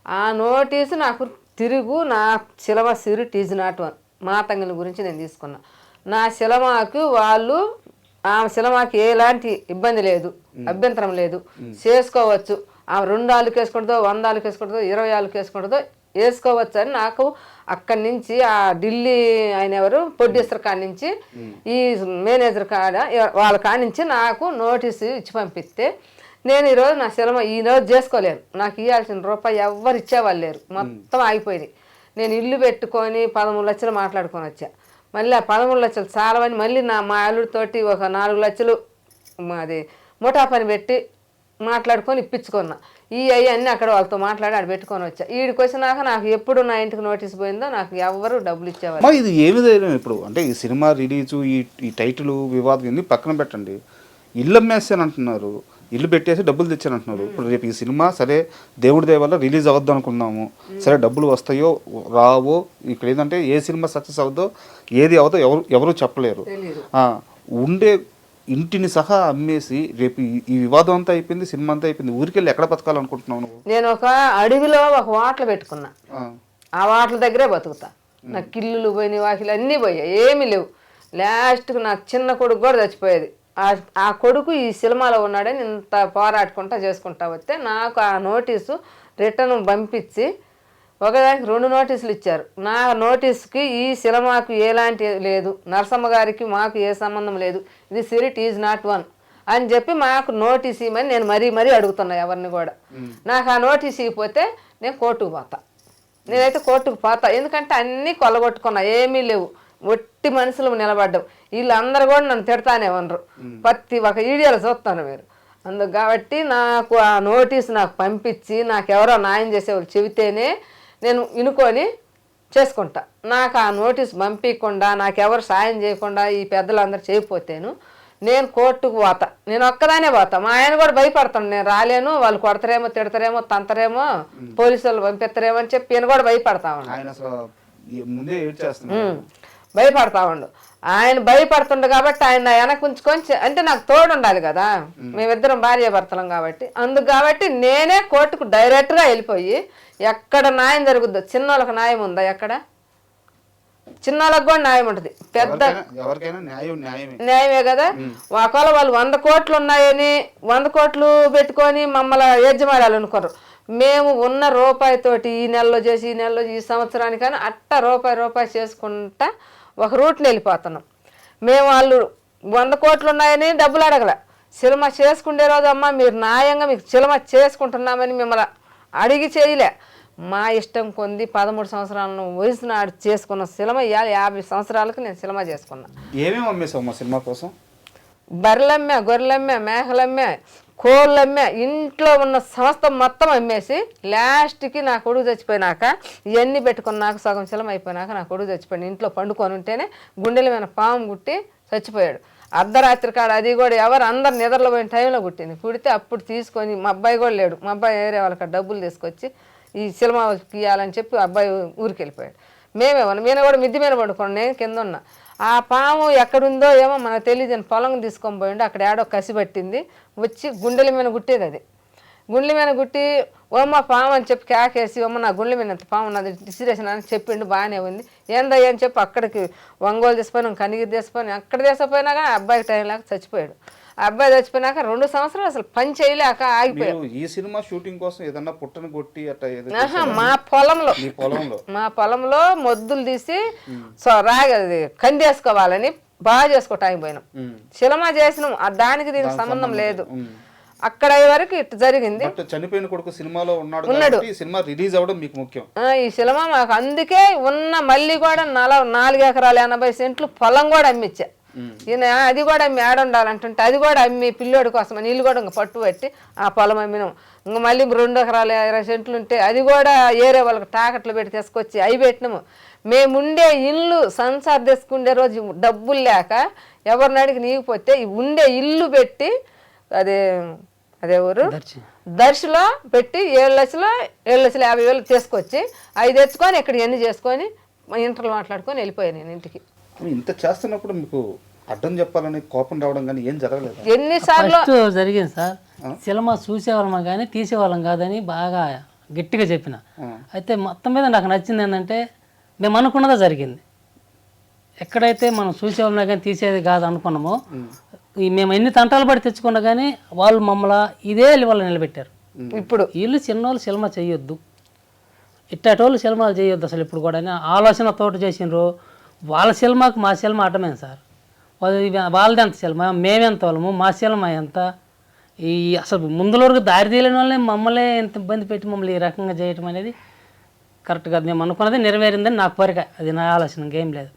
ఆ నోటీసు నాకు తిరుగు నా cinema Siri tease not one మా తంగిని గురించి నేను తీసుకున్నా. నా సినిమాకు వాళ్ళు ఆమె సినిమాకి ఎలాంటి ఇబ్బంది లేదు, అభ్యంతరం లేదు, చేసుకోవచ్చు. ఆమె 2 ఆళ్ళకి వేసుకుంటుందో 100 ఆళ్ళకి వేసుకుంటుందో 20 ఆళ్ళకి వేసుకుంటుందో వేసుకోవచ్చు అని నాకు అక్కడి నుంచి ఆ ఢిల్లీ ఆయన ఎవరు ప్రొడ్యూసర్ కాడి నుంచి ఈ మేనేజర్ కాడ వాళ్ళ కాడి నుంచి నాకు నోటీసు ఇచ్చి పంపిస్తే నేను ఈరోజు నా సినిమా ఈరోజు చేసుకోలేను. నాకు ఇవ్వాల్సిన రూపాయి ఎవ్వరు ఇచ్చేవాళ్ళు లేరు, మొత్తం ఆగిపోయింది. నేను ఇల్లు పెట్టుకొని 13 లక్షలు మాట్లాడుకొని వచ్చా. మళ్ళీ ఆ 13 లక్షలు చాలవని మళ్ళీ మా అల్లుడితోటి ఒక 4 లక్షలు అది ముఠా పని పెట్టి మాట్లాడుకొని ఇప్పించుకున్నా. అన్నీ అక్కడ వాళ్ళతో మాట్లాడి ఆడ పెట్టుకొని వచ్చా. ఈడికి వచ్చినాక నాకు ఎప్పుడు నా ఇంటికి నోటీస్ పోయిందో నాకు ఎవరు డబ్బులు ఇచ్చేవాళ్ళు. ఇది ఏమి ధైర్యం ఇప్పుడు అంటే ఈ సినిమా రిలీజు ఈ టైటిల్ వివాదం ఇన్ని పక్కన పెట్టండి, ఇల్లు అమ్మేస్తాను అంటున్నారు, ఇల్లు పెట్టేసి డబ్బులు తెచ్చాను అంటున్నారు. ఇప్పుడు రేపు ఈ సినిమా సరే దేవుడి దయ వల్ల రిలీజ్ అవ్వద్దు అనుకున్నాము, సరే డబ్బులు వస్తాయో రావో, ఇక్కడ ఏంటంటే ఏ సినిమా సక్సెస్ అవుద్దో ఏది అవుదో ఎవరు చెప్పలేరు. ఉండే ఇంటిని సహా అమ్మేసి రేపు ఈ వివాదం అంతా అయిపోయింది, సినిమా అంతా అయిపోయింది, ఊరికెళ్ళి ఎక్కడ బతకాలనుకుంటున్నావు నువ్వు? నేను ఒక అడవిలో ఒక వాటలు పెట్టుకున్నా, ఆ వాటల దగ్గరే బతుకుతా. నాకు కిల్లులు పోయినాయి, వాకిలు అన్నీ పోయాయి, ఏమీ లేవు. లాస్ట్కి నాకు చిన్న కొడుకు కూడా చచ్చిపోయేది. ఆ కొడుకు ఈ సినిమాలో ఉన్నాడని ఇంత పోరాడుకుంటా చేసుకుంటా వస్తే నాకు ఆ నోటీసు రిటర్న్ పంపించి ఒకదానికి 2 నోటీసులు ఇచ్చారు. నా నోటీస్కి ఈ సినిమాకు ఎలాంటి లేదు, నరసమ్మ గారికి మాకు ఏ సంబంధం లేదు, ఇది సిరి టీజ్ నాట్ వన్ అని చెప్పి మాకు నోటీస్ ఇవ్వమని నేను మరీ అడుగుతున్నా ఎవరిని కూడా. నాకు ఆ నోటీస్ ఇవ్వకపోతే నేను కోర్టుకు పోతా. నేనైతే కోర్టుకు పోతా, ఎందుకంటే అన్నీ కొల్లగొట్టుకున్నా, ఏమీ లేవు, ఒట్టి మనుషులు నిలబడ్డాం. వీళ్ళందరూ కూడా నన్ను తిడతానే ఉండరు, ప్రతి ఒక వీడియోలో చూస్తాను మీరు. అందుకు కాబట్టి నాకు ఆ నోటీస్ నాకు పంపించి నాకు ఎవరో న్యాయం చేసేవాళ్ళు చెబితేనే నేను వినుకొని చేసుకుంటా. నాకు ఆ నోటీస్ పంపించకుండా నాకెవరు సాయం చేయకుండా ఈ పెద్దలందరూ చేయకపోతేను నేను కోర్టుకు పోతా. నేను ఒక్కదానే పోతా. మా ఆయన కూడా భయపడతాను, నేను రాలేను, వాళ్ళు కొడతారేమో, తిడతారేమో, తంతరేమో, పోలీసు వాళ్ళు పంపిస్తారేమో అని చెప్పి నేను కూడా భయపడతా భయపడతా ఉండు. ఆయన భయపడుతుండు కాబట్టి ఆయన నా వెనక ఉంచుకొని అంటే నాకు తోడు ఉండాలి కదా, మేమిద్దరం భార్య భర్తలం కాబట్టి. అందుకు కాబట్టి నేనే కోర్టుకు డైరెక్ట్గా వెళ్ళిపోయి ఎక్కడ న్యాయం జరుగుద్దో, చిన్నోళ్ళకి న్యాయం ఉందా, ఎక్కడ చిన్నోళ్ళకి కూడా న్యాయం ఉంటుంది, పెద్ద న్యాయమే కదా. ఒకవేళ వాళ్ళు 100 కోట్లు ఉన్నాయని 100 కోట్లు పెట్టుకొని మమ్మల్ని యజమాడాలనుకోరు. మేము ఉన్న రూపాయితోటి ఈ నెలలో చేసి ఈ సంవత్సరానికైనా అట్ట రూపాయి చేసుకుంటా ఒక రూట్ని వెళ్ళిపోతున్నాం. మేము వాళ్ళు 100 కోట్లు ఉన్నాయని డబ్బులు అడగల. సినిమా చేసుకునే రోజు అమ్మ మీరు న్యాయంగా మీకు సినిమా చేసుకుంటున్నామని మిమ్మల్ని అడిగి చేయలే. మా ఇష్టం కొంది 13 సంవత్సరాలను వయసు నాడు చేసుకున్న సినిమా ఇవాళ 50 సంవత్సరాలకు నేను సినిమా చేసుకున్నా. ఏమేమి అమ్మేసావు మా సినిమా కోసం? బర్రెలమ్మే, గొర్రెలమ్మే, మేకలమ్మే, కోళ్ళమ్మే, ఇంట్లో ఉన్న సంస్థ మొత్తం అమ్మేసి లాస్ట్కి నా కొడుకు చచ్చిపోయినాక ఇవన్నీ పెట్టుకున్నాక సగం సిలం అయిపోయినాక నా కొడుకు చచ్చిపోయాడు. ఇంట్లో పండుకొని ఉంటేనే గుండెల మీద పాము గుట్టి చచ్చిపోయాడు. అర్ధరాత్రి కాడ అది కూడా అందరు నిద్రలో పోయిన టైంలో కుట్టింది. కుడితే అప్పుడు తీసుకొని మా అబ్బాయి కూడా లేడు, మా అబ్బాయి వేరే వాళ్ళకి డబ్బులు తీసుకొచ్చి ఈ సినిమా ఇవ్వాలని చెప్పి అబ్బాయి ఊరికి వెళ్ళిపోయాడు. నేను కూడా మిద్ది మీద పడుకోండి, నేను కింద ఉన్నా. ఆ పాము ఎక్కడుందో ఏమో మనకు తెలియదు, పొలం తీసుకొని పోయిండు, అక్కడ ఏడో కసి పట్టింది, వచ్చి గుండెల మీద గుట్టేది. అది గుండెల మీద గుట్టి ఓమ్మ పాము అని చెప్పి కేకేసి ఓమ్మ నా గుండెల మీద పాము నాది డిసిరేషన్ అని చెప్పిండు, బాగానే ఉంది. ఏందయ్యా అని చెప్పి అక్కడికి ఒంగోలు తీసుకుపోయినాం, కనిగిరి తీసుకుపోయినా, అక్కడ తీసుకుపోయినాక అబ్బాయికి టైం లేక చచ్చిపోయాడు. ఆ అబ్బాయి చచ్చిపోయినాక 2 సంవత్సరాలు అసలు పని చేయలేక ఆగిపోయాడు. ఈ సినిమా షూటింగ్ కోసం ఏదన్నా పుట్టను కొట్టి మా పొలంలో మొద్దులు తీసి రాగది కందేసుకోవాలని బాగా చేసుకోవటానికి పోయినాం. సినిమా చేసినాం, దానికి దీనికి సంబంధం లేదు. అక్కడ వరకు ఇట్లా జరిగింది. చనిపోయిన కొడుకు సినిమాలో ఉన్నాడు, సినిమా రిలీజ్ అవ్వడం మీకు ముఖ్యం. ఈ సినిమా మాకు అందుకే ఉన్న మళ్ళీ కూడా 4 ఎకరాల 80 సెంట్లు పొలం కూడా అమ్మిచ్చా. ఈయన అది కూడా అమ్మి ఆడుండాలంటుంటే అది కూడా అమ్మి పిల్లోడి కోసం నీళ్ళు కూడా ఇంకా పట్టుబట్టి ఆ పొలం అమ్మినాం. ఇంకా మళ్ళీ 2 ఎకరాల 20 సెంట్లు ఉంటే అది కూడా ఏరే వాళ్ళకి తాకట్లు పెట్టి తీసుకొచ్చి అవి పెట్టినాము. మేముండే ఇల్లు సంసార్ తీసుకుండే రోజు డబ్బులు లేక ఎవరిని అడిగి నీగిపోతే ఉండే ఇల్లు పెట్టి అదే ఊరు దర్శిలో పెట్టి 7,50,000 తీసుకొచ్చి అవి తెచ్చుకొని ఇక్కడ ఎన్ని చేసుకొని ఇంటర్లో మాట్లాడుకొని వెళ్ళిపోయాను నేను ఇంటికి. ఇంత చేస్తున్నప్పుడు మీకు అడ్డం చెప్పాలని కోపం రావడం కానీ ఏం జరగలేదు? ఎన్నిసార్లు జరిగింది సార్. సినిమా చూసేవాళ్ళం కానీ తీసేవాళ్ళం కాదని బాగా గట్టిగా చెప్పిన. అయితే మొత్తం మీద నాకు నచ్చింది ఏంటంటే మేము అనుకున్నదే జరిగింది. ఎక్కడైతే మనం చూసేవాళ్ళ కానీ తీసేది కాదు అనుకున్నామో, మేము ఎన్ని తంటాలు పడి తెచ్చుకున్నా కానీ వాళ్ళు మమ్మల్ని ఇదే లెవెల్లో నిలబెట్టారు. ఇప్పుడు వీళ్ళు చిన్నోళ్ళు సినిమా చేయొద్దు, ఇట్టేటోళ్ళు సినిమాలు చేయొద్దు అసలు ఇప్పుడు కూడా ఆలోచన తోట చేసినారు. వాళ్ళ సినిమాకు మా సినిమా ఆటమేం సార్, వాళ్ళది ఎంత సినిమా, మేమెంత వాళ్ళము, మా సినిమా ఎంత. ఈ అసలు ముందులో దారి తీయలేని వాళ్ళని మమ్మల్ని ఎంత ఇబ్బంది పెట్టి మమ్మల్ని ఈ రకంగా చేయటం అనేది కరెక్ట్ కాదు. మేము అనుకున్నది నెరవేరిందని నాకు కోరిక, అది నా ఆలోచన, ఇంకేం లేదు.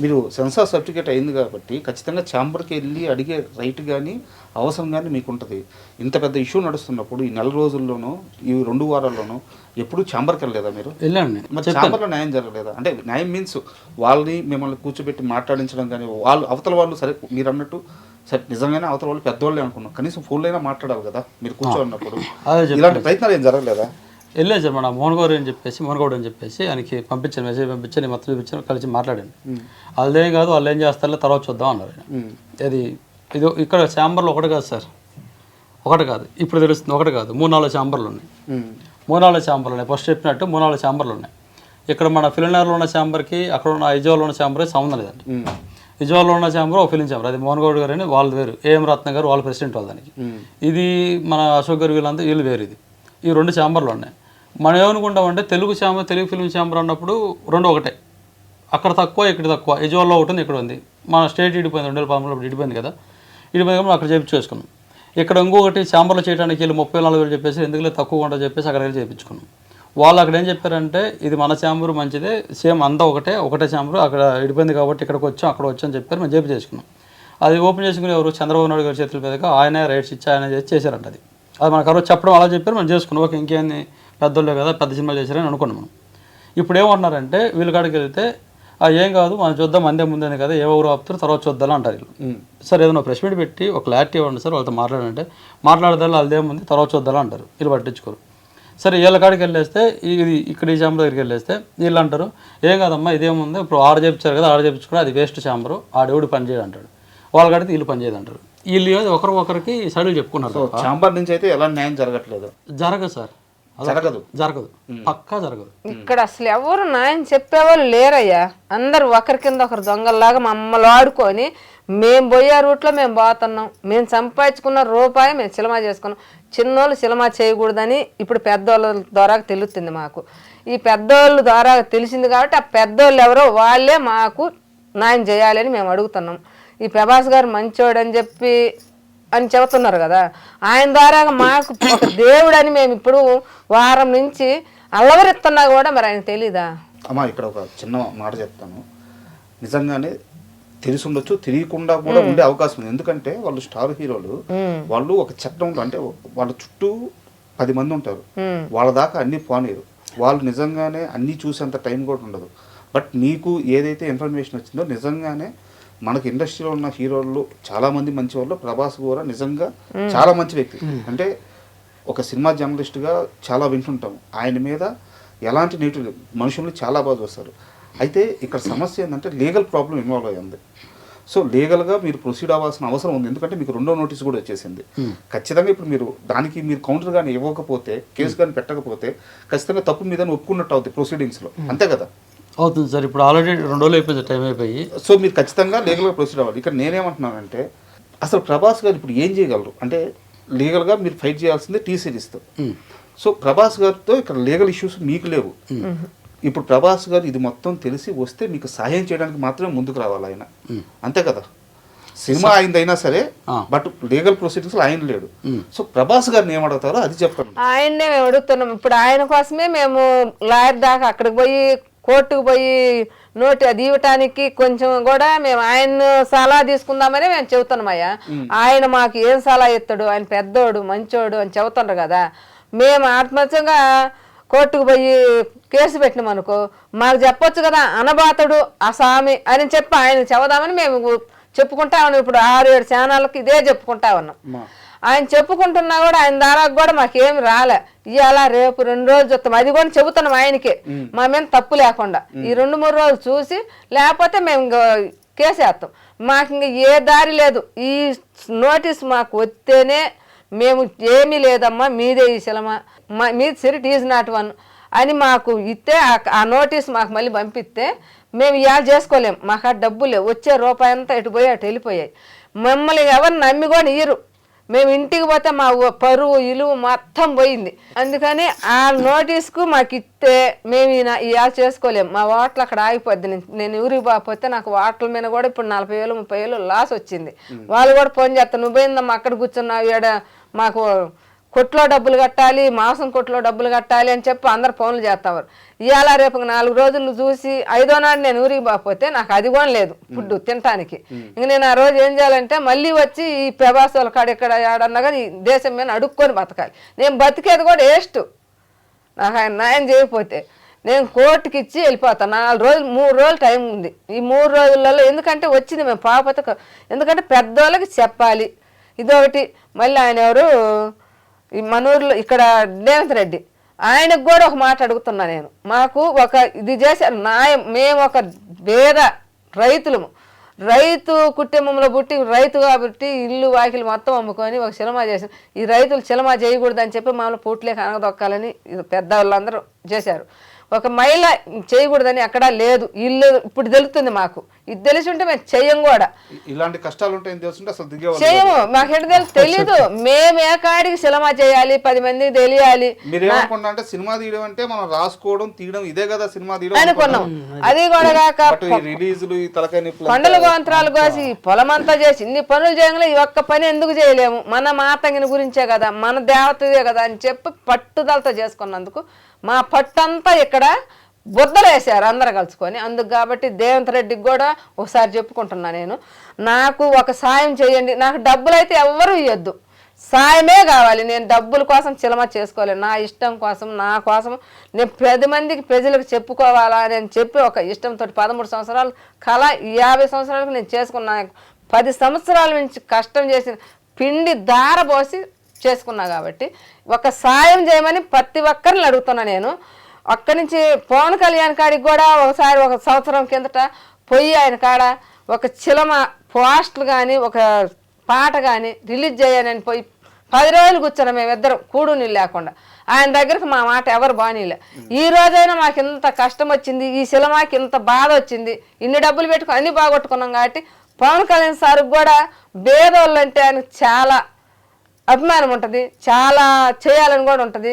మీరు సెన్సార్ సర్టిఫికేట్ అయింది కాబట్టి ఖచ్చితంగా ఛాంబర్కి వెళ్ళి అడిగే రైట్ కానీ అవసరం కానీ మీకు ఉంటుంది. ఇంత పెద్ద ఇష్యూ నడుస్తున్నప్పుడు ఈ 4 రోజుల్లోనూ ఈ 2 వారాల్లోనూ ఎప్పుడు ఛాంబర్కి వెళ్ళలేదా మీరు? వెళ్ళండి. మరి ఛాంబర్లో న్యాయం జరగలేదా? అంటే న్యాయం మీన్స్ వాళ్ళని మిమ్మల్ని కూర్చోబెట్టి మాట్లాడించడం కానీ, వాళ్ళు అవతల వాళ్ళు సరే మీరు అన్నట్టు సరే నిజంగానే అవతల వాళ్ళు పెద్దవాళ్ళే అనుకున్నాం, కనీసం ఫోన్లో అయినా మాట్లాడాలి కదా మీరు కూర్చోన్నప్పుడు. ఇలాంటి ప్రయత్నాలు ఏం జరగలేదా? వెళ్ళలేదు సార్. మన మోహన్ గౌడ్ అని చెప్పేసి ఆయనకి పంపించాను, మెసేజ్ పంపించాను, మొత్తం చూపించాను, కలిసి మాట్లాడాను. వాళ్ళేం కాదు, వాళ్ళు ఏం చేస్తారో తర్వాత చూద్దాం అన్నారు. అది ఇది ఇక్కడ ఛాంబర్లో ఒకటి కాదు సార్, ఒకటి కాదు, ఇప్పుడు తెలుస్తుంది, ఒకటి కాదు, 3-4 ఛాంబర్లు ఉన్నాయి. 3-4 ఛాంబర్లు ఉన్నాయి. ఫస్ట్ చెప్పినట్టు 3-4 ఛాంబర్లు ఉన్నాయి. ఇక్కడ మన ఫిలింనగర్లో ఉన్న ఛాంబర్కి అక్కడ ఉన్న విజయవాడలో ఉన్న ఛాంబర్కి సంబంధం లేదండి. విజయవాడలో ఉన్న ఛాంబర్ ఒక ఫిలిం ఛాంబర్, అది మోహన్ గౌడ్ గారు అని వాళ్ళు వేరు, ఏఎం రత్న గారు వాళ్ళ ప్రెసిడెంట్ వాళ్ళు దానికి. ఇది మన అశోక్ గారు వీళ్ళంతా వీళ్ళు వేరు. ఇది ఈ 2 ఛాంబర్లు ఉన్నాయి. మనం ఏమనుకుంటామంటే తెలుగు ఫిలిం ఛాంబర్ అన్నప్పుడు 2 ఒకటే, అక్కడ తక్కువ ఇక్కడ తక్కువ. విజయవాడలో ఒకటి ఉంది, ఇక్కడ ఉంది. మన స్టేట్ ఇడిపోయింది, 2013 ఇడిపోయింది కదా, ఇడిపోయింది అక్కడ చేయించుకున్నాం. ఇక్కడ ఇంకొకటి ఛాంబర్లో చేయడానికి వెళ్ళి 34,000 చెప్పేసి ఎందుకు తక్కువ ఉంటుంది చెప్పేసి అక్కడ వెళ్ళి చేయించుకున్నాం. వాళ్ళు అక్కడ ఏం చెప్పారంటే ఇది మన ఛాంబర్ మంచిదే, సేమ్ అంతా ఒకటే ఛాంబర్, అక్కడ ఇడిపోయింది కాబట్టి ఇక్కడికి వచ్చాం అక్కడ వచ్చాం చెప్పారు. మేము చేసుకున్నాం. అది ఓపెన్ చేసుకుని ఎవరు చంద్రబాబు నాయుడు గారి చేతుల మీదుగా ఆయన రైట్స్ ఇచ్చి ఆయన చేశారంట. అది మనకు ఎవరో చెప్పడం అలా చెప్పారు, మనం చేసుకున్నాం. ఓకే, ఇంకేంది పెద్దోళ్ళే కదా, పెద్ద సినిమా చేశారని అనుకున్నాం మనం. ఇప్పుడు ఏమంటున్నారంటే వీళ్ళ కాడికి వెళ్తే ఏం కాదు మనం చూద్దాం, అందే ముందే కదా, ఎవరు ఆపుతారు తర్వాత చూద్దాం అంటారు వీళ్ళు. సార్ ఏదైనా ప్రెస్ మీట్ పెట్టి ఒక క్లారిటీ ఇవ్వండి సార్, వాళ్ళతో మాట్లాడంటే మాట్లాడదాం, వాళ్ళదేముంది తర్వాత చూద్దాం అంటారు. వీళ్ళు పట్టించుకోరు. సరే వీళ్ళ కాడికి వెళ్ళేస్తే ఇది ఇక్కడ ఈ ఛాంబర్ దగ్గరికి వెళ్ళేస్తే వీళ్ళు అంటారు ఏం కాదమ్మా ఇదేముంది, ఇప్పుడు ఆడ చేయించారు కదా, ఆడ చేయించుకుని అది వేస్ట్ ఛాంబరు, ఆడెవడు పని చేయడు అంటాడు. వాళ్ళ కాడికి వీళ్ళు పని చేయదు అంటారు. వీళ్ళు ఒకరికి సైడ్లు చెప్పుకున్నారు. ఛాంబర్ నుంచి అయితే ఎలా న్యాయం జరగట్లేదు? జరగదు సార్, జరగదు, పక్కా జరగదు. ఇక్కడ అసలు ఎవరు న్యాయం చెప్పేవాళ్ళు లేరయ్యా. అందరు ఒకరి కింద ఒకరు దొంగల్లాగా మమ్మల్ని ఆడుకొని మేము పోయే రూట్లో మేము పోతున్నాం. మేము సంపాదించుకున్న రూపాయి మేము సినిమా చేసుకున్నాం. చిన్నోళ్ళు సినిమా చేయకూడదని ఇప్పుడు పెద్దోళ్ళ ద్వారా తెలుస్తుంది మాకు. ఈ పెద్దోళ్ళ ద్వారా తెలిసింది కాబట్టి ఆ పెద్దోళ్ళు ఎవరో వాళ్ళే మాకు న్యాయం చేయాలని మేము అడుగుతున్నాం. ఈ ప్రభాస్ గారు మంచోడు అని చెప్పి అని చెబుతున్నారు కదా, ఆయన ద్వారా మాకు ఒక దేవుడు అని మేము ఇప్పుడు వారం నుంచి అల్లవరిస్తున్నా కూడా మరి ఆయన తెలీదా? అమ్మా ఇక్కడ ఒక చిన్న మాట చెప్తాను. నిజంగానే తెలిసి ఉండొచ్చు, తెలియకుండా కూడా ఉండే అవకాశం ఉంది. ఎందుకంటే వాళ్ళు స్టార్ హీరోలు, వాళ్ళు ఒక చట్టంలో అంటే వాళ్ళ చుట్టూ 10 మంది ఉంటారు, వాళ్ళ దాకా అన్ని పోనీరు. వాళ్ళు నిజంగానే అన్నీ చూసేంత టైం కూడా ఉండదు. బట్ మీకు ఏదైతే ఇన్ఫర్మేషన్ వచ్చిందో నిజంగానే మనకి ఇండస్ట్రీలో ఉన్న హీరోల్లో చాలా మంది మంచి వాళ్ళు, ప్రభాస్ కూడా నిజంగా చాలా మంచి వ్యక్తి. అంటే ఒక సినిమా జర్నలిస్ట్గా చాలా వింటుంటాము ఆయన మీద ఎలాంటి నెగిటివ్, మనుషుల్ని చాలా బాగా చూస్తారు. అయితే ఇక్కడ సమస్య ఏంటంటే లీగల్ ప్రాబ్లం ఇన్వాల్వ్ అయ్యింది. సో లీగల్గా మీరు ప్రొసీడ్ అవ్వాల్సిన అవసరం ఉంది. ఎందుకంటే మీకు 2వ నోటీస్ కూడా వచ్చేసింది. ఖచ్చితంగా ఇప్పుడు మీరు దానికి మీరు కౌంటర్ కానీ ఇవ్వకపోతే, కేసు కానీ పెట్టకపోతే ఖచ్చితంగా తప్పు మీద ఒప్పుకున్నట్టు అవుతుంది ప్రొసీడింగ్స్లో, అంతే కదా? అవుతుంది సార్. ఇప్పుడు ఆల్రెడీ 2 రోజులు అయిపోయింది, టైం అయిపోయి. సో మీరు ఖచ్చితంగా లీగల్గా ప్రొసీడ్ అవ్వాలి. ఇక్కడ నేనేమంటున్నానంటే అసలు ప్రభాస్ గారు ఇప్పుడు ఏం చేయగలరు అంటే లీగల్గా మీరు ఫైట్ చేయాల్సిందే టీ సిరీస్తో. సో ప్రభాస్ గారితో ఇక్కడ లీగల్ ఇష్యూస్ మీకు లేవు. ఇప్పుడు ప్రభాస్ గారు ఇది మొత్తం తెలిసి వస్తే మీకు సహాయం చేయడానికి మాత్రమే ముందుకు రావాలి ఆయన, అంతే కదా? సినిమా అయిందైనా సరే, బట్ లీగల్ ప్రొసీడింగ్స్ ఆయన లేడు. సో ప్రభాస్ గారిని ఏమడుగుతారో అది చెప్పండి. ఆయన్నే మేము అడుగుతున్నాం. ఇప్పుడు ఆయన కోసమే మేము లాయర్ దాకా అక్కడికి పోయి కోర్టుకు పోయి నోటి అది ఇవ్వటానికి కొంచెం కూడా మేము ఆయన సలహా తీసుకుందామని మేము చెబుతున్నామయ్యా. ఆయన మాకు ఏం సలహా ఇస్తాడు, ఆయన పెద్దోడు మంచోడు అని చెబుతున్నారు కదా. మేము ఆత్మహత్యంగా కోర్టుకు పోయి కేసు పెట్టినాం అనుకో, మాకు చెప్పొచ్చు కదా అనబాతుడు అసామి అని చెప్పి ఆయన చెబుదామని మేము చెప్పుకుంటా ఉన్నాం. ఇప్పుడు 6-7 ఛానళ్ళకి ఇదే చెప్పుకుంటా ఉన్నాం. ఆయన చెప్పుకుంటున్నా కూడా ఆయన ద్వారా కూడా మాకేమి రాలే. ఇవాళ రేపు 2 రోజులు చూస్తాం, అది కూడా చెబుతున్నాం ఆయనకే, మా మీద తప్పు లేకుండా. ఈ 2-3 రోజులు చూసి లేకపోతే మేము కేసు వేస్తాం. మాకు ఇంకా ఏ దారి లేదు. ఈ నోటీస్ మాకు వస్తేనే మేము ఏమీ లేదమ్మా మీదే ఈ సినిమా మీది సిరిట్ ఈజ్ నాట్ వన్ అని మాకు ఇస్తే ఆ నోటీస్ మాకు మళ్ళీ పంపిస్తే మేము ఇవాళ చేసుకోలేం, మాకు ఆ డబ్బులు లేవు, వచ్చే రూపాయి అంతా ఇటు పోయి అటు వెళ్ళిపోయాయి. మమ్మల్ని ఎవరు నమ్మి కూడా ఇయ్యరు. మేము ఇంటికి పోతే మా పరువు ఇలువ మొత్తం పోయింది. అందుకని ఆ నోటీస్కు మాకు ఇస్తే మేము ఇవాళ చేసుకోలేము. మా వాటలు అక్కడ ఆగిపోద్ది. నేను ఊరికి పోతే నాకు వాటల మీద కూడా ఇప్పుడు 40,000 30,000 లాస్ వచ్చింది. వాళ్ళు కూడా ఫోన్ చేస్తారు, నువ్వేందమ్మా అక్కడ కూర్చున్నావు, ఈడ మాకు కొట్లో డబ్బులు కట్టాలి, మాంసం కొట్లో డబ్బులు కట్టాలి అని చెప్పి అందరు ఫోన్లు చేస్తారు. ఇవాళ రేపు 4 రోజులు చూసి 5వ నాడు నేను ఊరికి పోతే నాకు అది కూడా లేదు ఫుడ్ తినటానికి. ఇంక నేను ఆ రోజు ఏం చేయాలంటే మళ్ళీ వచ్చి ఈ ప్రభాసాల కాడ ఇక్కడ ఆడన్నా కానీ దేశం మీద అడుక్కొని బతకాలి. నేను బతికేది కూడా వేస్ట్. నాకు ఆయన న్యాయం చేయకపోతే నేను కోర్టుకి ఇచ్చి వెళ్ళిపోతాను. 4 రోజులు 3 రోజులు టైం ఉంది. ఈ 3 రోజులలో ఎందుకంటే వచ్చింది మేము పాపత, ఎందుకంటే పెద్దోళ్ళకి చెప్పాలి. ఇదొకటి. మళ్ళీ ఆయన ఎవరు ఈ మనూరులో ఇక్కడ రేవంత్ రెడ్డి, ఆయనకు కూడా ఒక మాట అడుగుతున్నా నేను. మాకు ఒక ఇది చేశారు న్యాయం. మేము ఒక పేద రైతులము, రైతు కుటుంబంలో పుట్టి రైతు కాబట్టి ఇల్లు వాకిలు మొత్తం అమ్ముకొని ఒక సినిమా చేసాం. ఈ రైతులు సినిమా చేయకూడదని చెప్పి మమ్మల్ని పూట్లేక అనగదొక్కాలని పెద్దవాళ్ళందరూ చేశారు. ఒక మహిళ చేయకూడదని ఎక్కడా లేదు. ఇల్లు ఇప్పుడు తెలుస్తుంది మాకు. ఇది తెలిసి ఉంటే మేము చెయ్యం కూడా. ఇలాంటి కష్టాలు ఉంటాయని తెలుసుంటే అసలు చెయ్యము. మాకు ఎక్కడ తెలీదు. మేము ఏ కాడికి సినిమా చేయాలి, 10 మందికి తెలియాలి. మీరేమనుకున్నా అంటే సినిమా తీయడం అంటే మనం రాసుకోవడం తీయడం ఇదే కదా సినిమా తీయడం అనుకున్నాం. అది కూడా కాక రిలీజులు కొండల గోంతరాలు కోసి పొలమంతా చేసి ఇన్ని పనులు చేయగల ఈ ఒక్క పని ఎందుకు చేయలేము, మన మాతంగిని గురించే కదా, మన దేవతదే కదా అని చెప్పి పట్టుదలతో చేసుకున్నందుకు మా పట్టంతా ఇక్కడ బుద్ధలు వేసారు అందరు కలుసుకొని. అందుకు కాబట్టి రేవంత్ రెడ్డికి కూడా ఒకసారి చెప్పుకుంటున్నా నేను, నాకు ఒక సాయం చేయండి. నాకు డబ్బులు అయితే ఎవ్వరూ ఇవ్వద్దు, సాయమే కావాలి. నేను డబ్బుల కోసం సినిమా చేసుకోలేను. నా ఇష్టం కోసం, నా కోసం నేను 10 మందికి ప్రజలకు చెప్పుకోవాలా అని చెప్పి ఒక ఇష్టంతో 13 సంవత్సరాలు కళ 50 సంవత్సరాలకు నేను చేసుకున్నా. 10 సంవత్సరాల నుంచి కష్టం చేసిన పిండి దార పోసి చేసుకున్నా. కాబట్టి ఒక సాయం చేయమని ప్రతి ఒక్కరిని అడుగుతున్నా నేను. అక్కడి నుంచి పవన్ కళ్యాణ్ కాడికి కూడా ఒకసారి 1 సంవత్సరం కిందట పోయి ఆయన కాడ ఒక చిలమ పోస్టులు కానీ ఒక పాట కానీ రిలీజ్ చేయాలని పోయి 10 రోజులు కూర్చున్నాం మేమిద్దరం కూడు నీళ్ళు లేకుండా. ఆయన దగ్గరకు మా మాట ఎవరు బానీలే. ఈ రోజైనా మాకు ఇంత కష్టం వచ్చింది, ఈ సినిమాకి ఇంత బాధ వచ్చింది, ఇన్ని డబ్బులు పెట్టుకుని అన్ని బాగొట్టుకున్నాం. కాబట్టి పవన్ కళ్యాణ్ సార్కి కూడా పేదోళ్ళు అంటే ఆయనకు చాలా అభిమానం ఉంటుంది, చాలా చేయాలని కూడా ఉంటుంది.